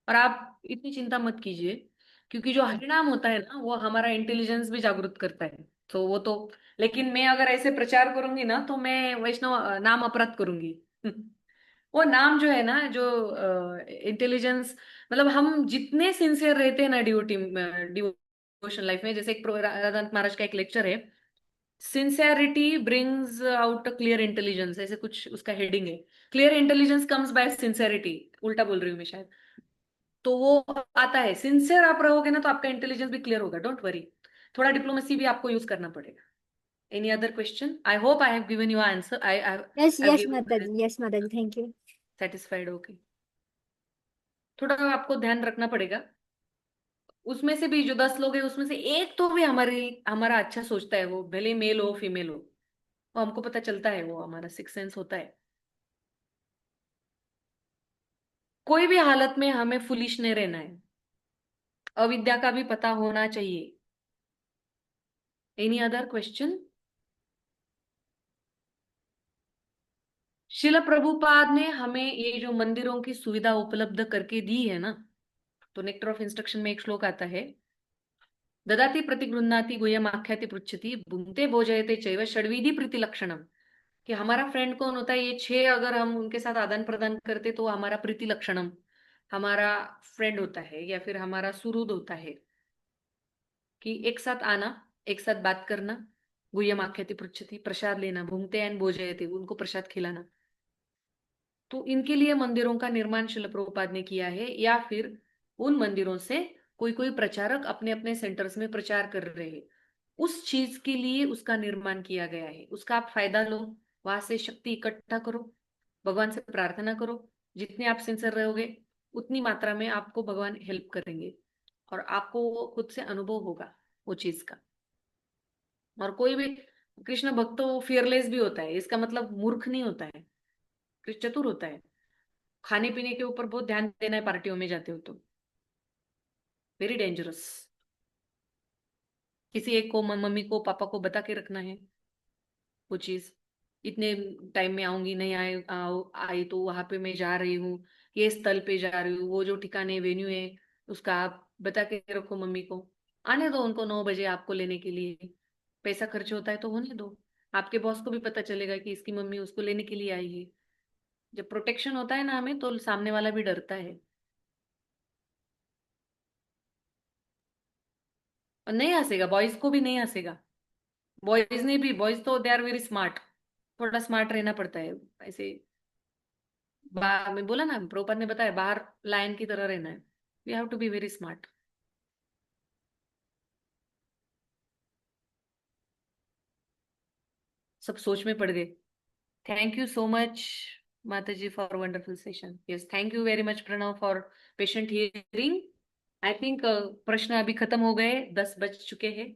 और आप इतनी चिंता मत कीजिए, क्योंकि जो हरिनाम होता है ना, वो हमारा इंटेलिजेंस भी जागरूक करता है. तो वो तो, लेकिन मैं अगर ऐसे प्रचार करूंगी ना, तो मैं वैष्णव नाम अपराध करूंगी. वो नाम जो है ना, जो इंटेलिजेंस, मतलब हम जितने सिंसियर रहते हैं ना डिवोशन लाइफ में, जैसे एक राधानाथ महाराज का एक लेक्चर है, sincerity brings out a clear intelligence, ऐसे कुछ उसका हेडिंग है. Clear intelligence comes by sincerity, उल्टा बोल रही हूँ मैं शायद. तो वो आता है, सिंसियर आप रहोगे ना तो आपका इंटेलिजेंस भी क्लियर होगा, डोंट वरी. थोड़ा डिप्लोमेसी भी आपको यूज करना पड़ेगा. Any other question? I hope I have given you answer. I yes have yes given माताजी, यस माताजी, थैंक यू. सेटिस्फाइड. ओके. थोड़ा आपको ध्यान रखना पड़ेगा. उसमें से भी जो 10 लोग हैं, उसमें से एक तो भी हमारा अच्छा सोचता है, वो भले मेल हो फीमेल हो, वो हमको पता चलता है, वो हमारा सिक्स सेंस होता है. कोई भी हालत में हमें फुलिश नहीं रहना है. अविद्या का भी पता होना चाहिए. Any other question? शिल प्रभुपाद ने हमें ये जो मंदिरों की सुविधा उपलब्ध करके दी है ना, तो नेक्टर ऑफ इंस्ट्रक्शन में एक श्लोक आता है, ददाति प्रतिगृह्णाति गुह्यम आख्याति पृच्छति भुंक्ते भोजयते चैव षड्विधि प्रीति लक्षणम. कि हमारा फ्रेंड कौन होता है, ये 6 अगर हम उनके साथ आदान प्रदान करते तो हमारा प्रीति लक्षणम, हमारा फ्रेंड होता है, या फिर हमारा सुहृद होता है. कि एक साथ आना, एक साथ बात करना, गुह्यम आख्याति पृच्छति, प्रसाद लेना, भुंक्ते एंड भोजयते, उनको प्रसाद खिलाना. तो इनके लिए मंदिरों का निर्माण शिल प्रभुपाद ने किया है, या फिर उन मंदिरों से कोई कोई प्रचारक अपने अपने सेंटर्स में प्रचार कर रहे हैं, उस चीज के लिए उसका निर्माण किया गया है. उसका आप फायदा लो, वहां से शक्ति इकट्ठा करो, भगवान से प्रार्थना करो. जितने आप सिंसियर रहोगे, उतनी मात्रा में आपको भगवान हेल्प करेंगे, और आपको वो खुद से अनुभव होगा वो चीज का. और कोई भी कृष्ण भक्त तो फियरलेस भी होता है, इसका मतलब मूर्ख नहीं होता है, कृष्ण चतुर होता है. खाने पीने के ऊपर बहुत ध्यान देना है पार्टियों में जाते हो तो, वेरी डेंजरस. किसी एक को, मम्मी को, पापा को बता के रखना है वो चीज, इतने टाइम में आऊंगी, नहीं आई तो वहां पे मैं जा रही हूँ, ये स्थल पे जा रही हूँ, वो जो ठिकाने वेन्यू है उसका आप बता के रखो मम्मी को. आने दो उनको 9 बजे आपको लेने के लिए. पैसा खर्च होता है तो होने दो. आपके बॉस को भी पता चलेगा कि इसकी मम्मी उसको लेने के लिए आई है. जब प्रोटेक्शन होता है ना हमें, तो सामने वाला भी डरता है. और नहीं हंसेगा, बॉयज को भी नहीं हंसेगा. बॉयज ने भी, बॉयज तो दे आर वेरी स्मार्ट, थोड़ा स्मार्ट रहना पड़ता है ऐसे. मैं बोला ना, प्रोपर ने बताया, बाहर लायन की तरह रहना है. We have to be very smart. सब सोच में पड़ गए. थैंक यू सो मच माता जी for wonderful session. Yes, thank you very much Pranav for patient hearing. I think प्रश्न अभी खत्म हो गए, 10 बज चुके हैं.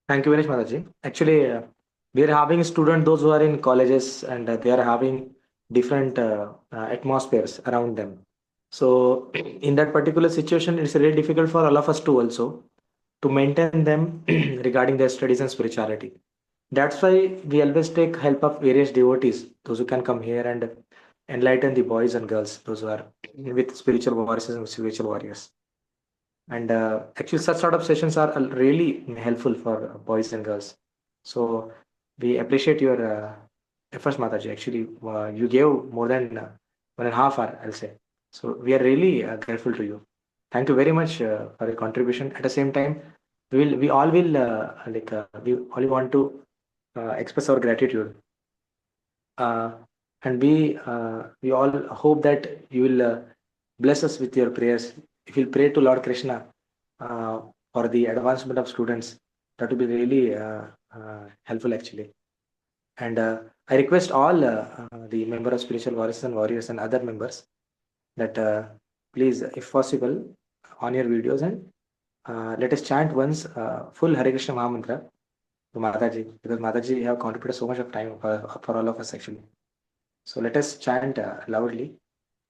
Thank you very much, Mataji. Actually, we are having students, those who are in colleges, and they are having different atmospheres around them. So, in that particular situation, it's really difficult for all of us to also to maintain them regarding their studies and spirituality. That's why we always take help of various devotees, those who can come here and enlighten the boys and girls, those who are with spiritual warriors and spiritual warriors. And actually, such sort of sessions are really helpful for boys and girls. So we appreciate your efforts, Mataji. Actually, you gave more than 1.5 hour, I'll say. So we are really grateful to you. Thank you very much for your contribution. At the same time, we all want to express our gratitude. And we all hope that you will bless us with your prayers. If you pray to Lord Krishna for the advancement of students, that will be really helpful actually. And I request all the members of Spiritual Warriors and other members that please, if possible, on your videos and let us chant once full Hare Krishna Mahamantra to Mataji, because Mataji have contributed so much of time for all of us actually. So let us chant loudly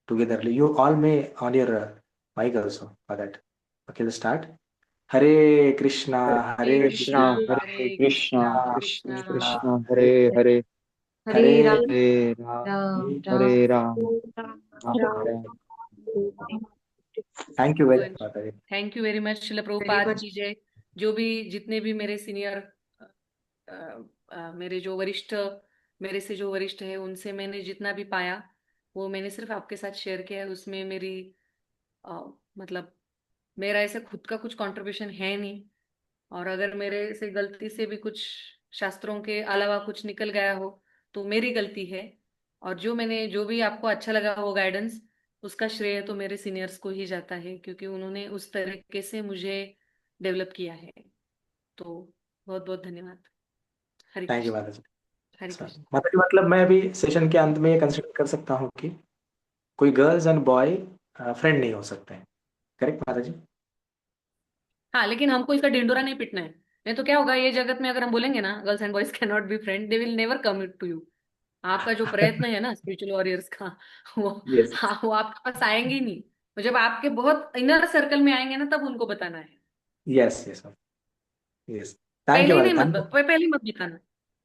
together. You all may on your mic also for that. Okay, let's start. Hare Krishna Hare Hare Krishna Krishna Hare Krishna Krishna Krishna Krishna Krishna Hare Hare Hare Hare Ram Hare Ram Ram Ram Hare Ram Ram Ram Ram. Thank you very So, much माता जी। Thank you very much. Shrila very Prabhupada much. की जय। जो भी जितने भी मेरे सीनियर मेरे जो वरिष्ठ मेरे से जो वरिष्ठ है उनसे मैंने जितना भी पाया वो मैंने सिर्फ आपके साथ शेयर किया है। उसमें मेरी अ, मतलब मेरा ऐसा खुद का कुछ कंट्रीब्यूशन है नहीं। और अगर मेरे से गलती से भी कुछ शास्त्रों के अलावा कुछ निकल गया हो तो मेरी गलती है। और जो भी आपको अच्छा लगा वो गाइडेंस उसका श्रेय तो मेरे सीनियर्स को ही जाता है क्योंकि उन्होंने उस तरीके से मुझे डेवलप किया है। तो बहुत बहुत धन्यवाद। हरे थैंक यू कृष्ण। माता जी। हरे कृष्ण। माता जी मतलब मैं अभी सेशन के अंत में ये कंसिडर कर सकता हूँ कि कोई गर्ल्स एंड बॉय फ्रेंड नहीं हो सकते हैं, करेक्ट माता जी? हाँ, लेकिन हमको इसका ढिंडोरा नहीं पिटना है। नहीं तो क्या होगा ये जगत में अगर हम बोलेंगे ना girls and boys can not be friend, they will never come to you. आपका जो प्रयत्न है ना स्पिरिचुअल वॉरियर्स का वो यस हाँ, वो आपके पास आएंगे ही नहीं। तो जब आपके बहुत इनर सर्कल में आएंगे ना तब उनको बताना है। Yes yes yes. थैंक पहले यू ही माता नहीं थैंक यू। पहले मत बताना।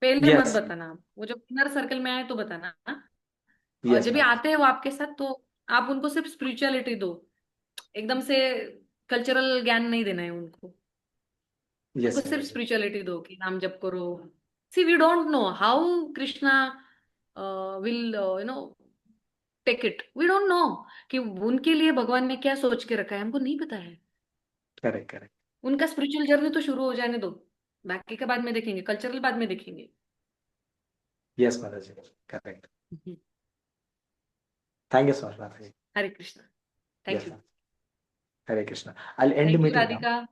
पहले मत यस बताना आप। वो जब इनर सर्कल में आए तो बताना। और यस जब भी माता आते हैं वो आपके साथ तो आप उनको सिर्फ स्पिरिचुअलिटी दो। एकदम से कल्चरल ज्ञान नहीं देना है उनको। जी। यस उनको माता सिर्फ जी। स्पिरिचुअलिटी दो कि नाम जप करो। See we don't know how Krishna will take it. We don't know कि उनके लिए भगवान ने क्या सोच के रखा है, हमको नहीं पता है। Correct correct. उनका स्पिरिचुअल जर्नी तो शुरू हो जाने दो। बाकी का बाद में देखेंगे, कल्चरल बाद में देखेंगे। यस माता जी correct. Thank you so much माता जी। Hare Krishna. Thank yes you. Hare Krishna. I'll end the thank you meeting now. Radhika.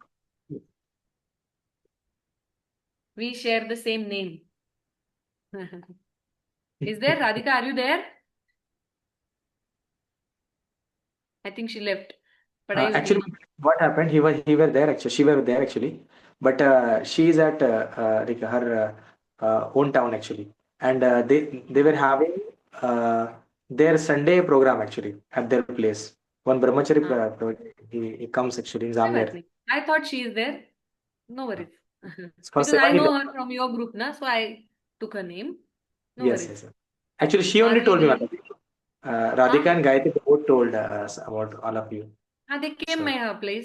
We share the same name. Is there Radhika, are you there? I think she left. पढ़ाई हो Actually, गई। what happened? He were there actually. She were there actually, but she is at like her own town actually, and they were having their Sunday program actually at their place. One brahmachari हाँ, he comes actually in कोई बात Zamner. नहीं। I thought she is there. No Uh, worries. For because I seva he no left. Her from your group ना, so I took her name. No Yes worries. yes. Yes. Actually, she only Madhavi told me. भी। Mataji. Radhika हाँ and Gayatri both told us about all of you. हाँ, they came So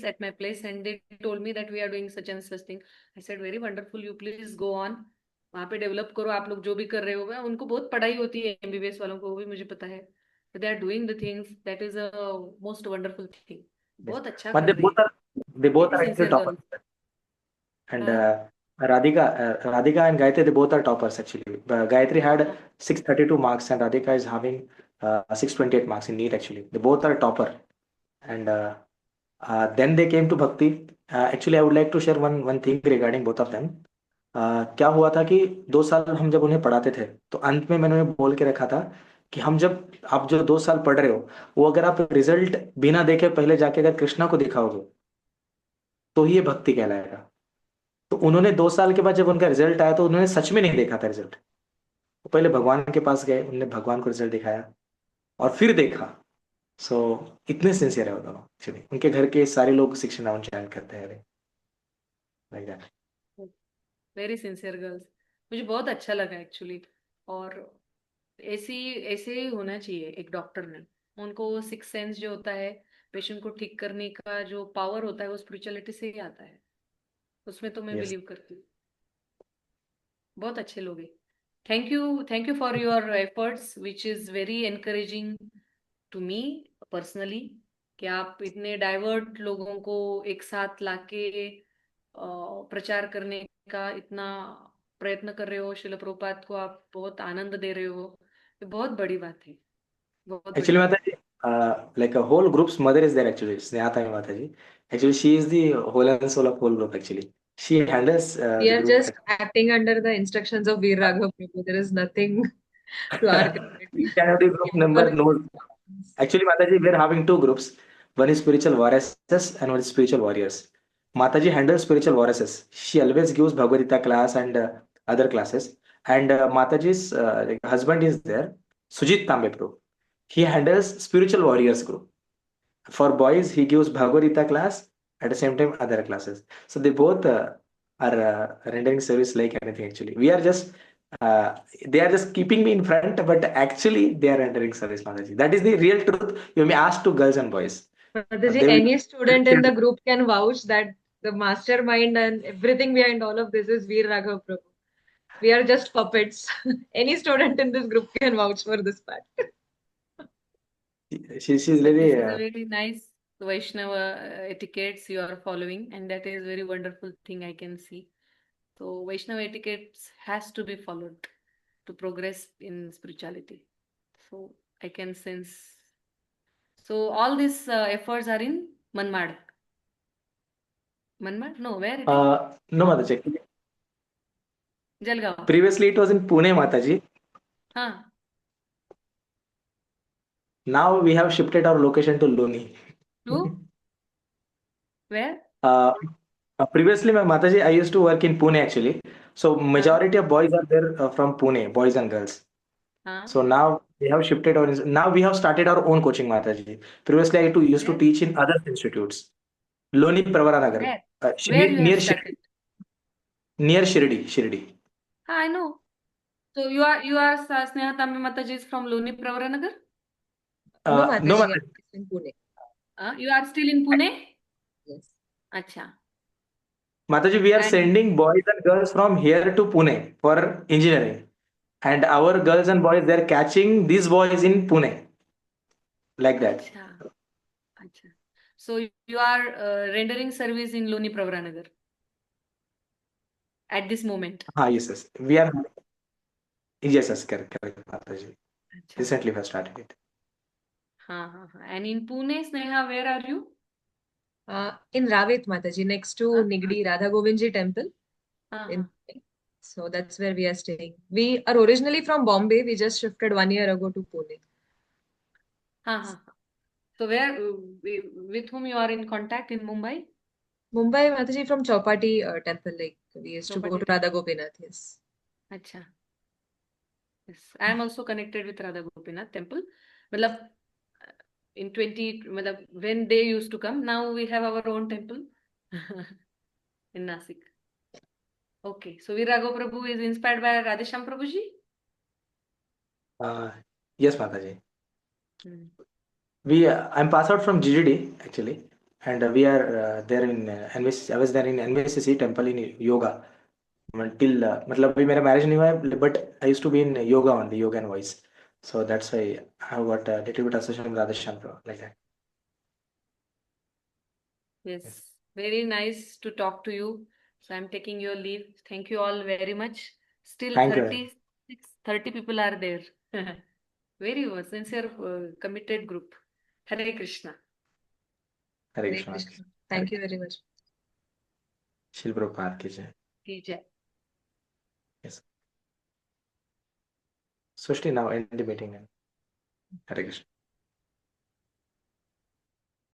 at my place and they told me that we are doing such and such thing. I said very wonderful, you please go on। वहाँ पे डेवलप करो आप लोग जो भी कर रहे हो। उनको बहुत पढ़ाई होती है एमबीबीएस वालों को, वो भी मुझे पता है। They are doing the things, that is a most wonderful thing. yes, बहुत अच्छा but कर रही है। they both very are actually sincere toppers. गर्ल। And हाँ Radhika and Gayatri, they both are toppers actually. Gayatri had हाँ 632 marks and Radhika is having 628 marks in NEET actually. They both are topper. And then they came to Bhakti. Actually, I would like to share one thing regarding both of them. क्या हुआ था कि 2 साल हम जब उन्हें पढ़ाते थे तो अंत में मैंने उन्हें बोल के रखा था कि हम जब आप जो 2 साल पढ़ रहे हो वो अगर आप रिजल्ट बिना देखे पहले जाके अगर कृष्णा को दिखाओगे तो ही ये भक्ति कहलाएगा। तो उन्होंने 2 साल के बाद जब उनका रिजल्ट आया तो उन्होंने सच में नहीं देखा था रिजल्ट। वो पहले भगवान के पास गए, उन्होंने भगवान को रिजल्ट दिखाया और फिर देखा। सो इतने सिंसियर है वो दोनों एक्चुअली। उनके घर के सारे लोग शिक्षण राउंड ज्वाइन करते हैं like that. Very sincere girls. मुझे बहुत अच्छा लगा एक्चुअली। और ऐसी ऐसे ही होना चाहिए एक डॉक्टर में। उनको सिक्स सेंस जो होता है पेशेंट को ठीक करने का जो पावर होता है वो स्पिरिचुअलिटी से ही आता है। उसमें तो मैं यस बिलीव करती हूँ। बहुत अच्छे लोग हैं। Thank you for your efforts which is very encouraging to me personally. कि आप इतने डाइवर्ट लोगों को एक साथ लाके प्रचार करने का इतना प्रयत्न कर रहे हो। शिल प्रभुपाद को आप बहुत आनंद दे रहे हो। ये बहुत बड़ी बात है। बहुत बड़ी एक्चुअली बात माता है। जी like a whole group's mother is there actually, Sneha Mata ji. Actually she is the whole and soul of whole group actually. She handles We the are group. just acting under the instructions of Veer Raghav Prabhu. There is nothing to our credit. Each and every group member knows. Actually, Mataji, we are having two groups. One is spiritual warriors and one is spiritual warriors. Mataji handles spiritual warriors. She always gives Bhagavad Gita class and other classes. And Mataji's like, husband is there, Sujit Tambe Prabhu. He handles spiritual warriors group. For boys, he gives Bhagavad Gita class at the same time other classes. So they both are rendering service like anything actually. We are just they are just keeping me in front, but actually they are rendering service, Mataji. That is the real truth. You may ask to girls and boys. Mataji, They will. any student in the group can vouch that the mastermind and everything behind all of this is Veer Raghav Prabhu. We are just puppets. Any student in this group can vouch for this part. She's So really this is a very nice Vaishnava etiquettes you are following, and that is very wonderful thing I can see. So Vaishnava etiquettes has to be followed to progress in spirituality. So I can sense. So all these efforts are in Manmad. Manmad? No, where it is? no, Mataji. Jalgaon. Previously it was in Pune, Mataji. Huh. Now we have shifted our location to Loni. To where? Previously, my Mataji, I used to work in Pune actually. So majority of boys are there from Pune, boys and girls. So now we have shifted our. Now we have started our own coaching, Mataji. Previously, I used to teach in other institutes. Loni Pravaranagar, Where? Where you near have started? near Shirdi. I know. So you are Sneha Tambe Mataji is from Loni Pravaranagar? No, No, Mataji, Mataji. I'm in Pune. You are still in Pune? Yes. Acha. Mataji, we are And- sending boys and girls from here to Pune for engineering. And our girls and boys, they're catching these boys in Pune. Like that. Acha. So you are rendering service in Loni Pravaranagar at this moment? Yes. We are. Yes, correct, Mataji. Acha. Recently we have started it. And in Pune, Sneha, where are you? In Ravit, Mataji, next to Nigdi Radha Govindji temple. So that's where we are staying. We are originally from Bombay. We just shifted 1 year ago to Pune. So where with whom you are in contact in Mumbai? Mumbai, Mataji, from Chowpatty temple. Like we used to go Chowpatty to Radha Gopinath. Yes. Acha. Yes, I am also connected with Radha Gopinath temple. Matlab, in 20, matlab, when they used to come, now we have our own temple in Nasik. Okay, so Veer Raghav Prabhu is inspired by Radhesham Prabhuji? Yes, Mataji. I'm passed out from GGD actually, and we are there in NVC. I was there in NVCC temple in yoga until मतलब अभी मेरा marriage नहीं हुआ है, but I used to be in yoga only, yoga and voice. So that's why I have got a little bit association with Radhesham like that. Yes, very nice to talk to you. So I'm taking your leave. Thank you all very much. Still Thank you. 30 people are there. Very sincere, committed group. Hare Krishna. Hare Krishna. Thank you very much. Shil Prabhupada ki jai. Ki jai. Yes. Sushti, now end the meeting. Hare Krishna.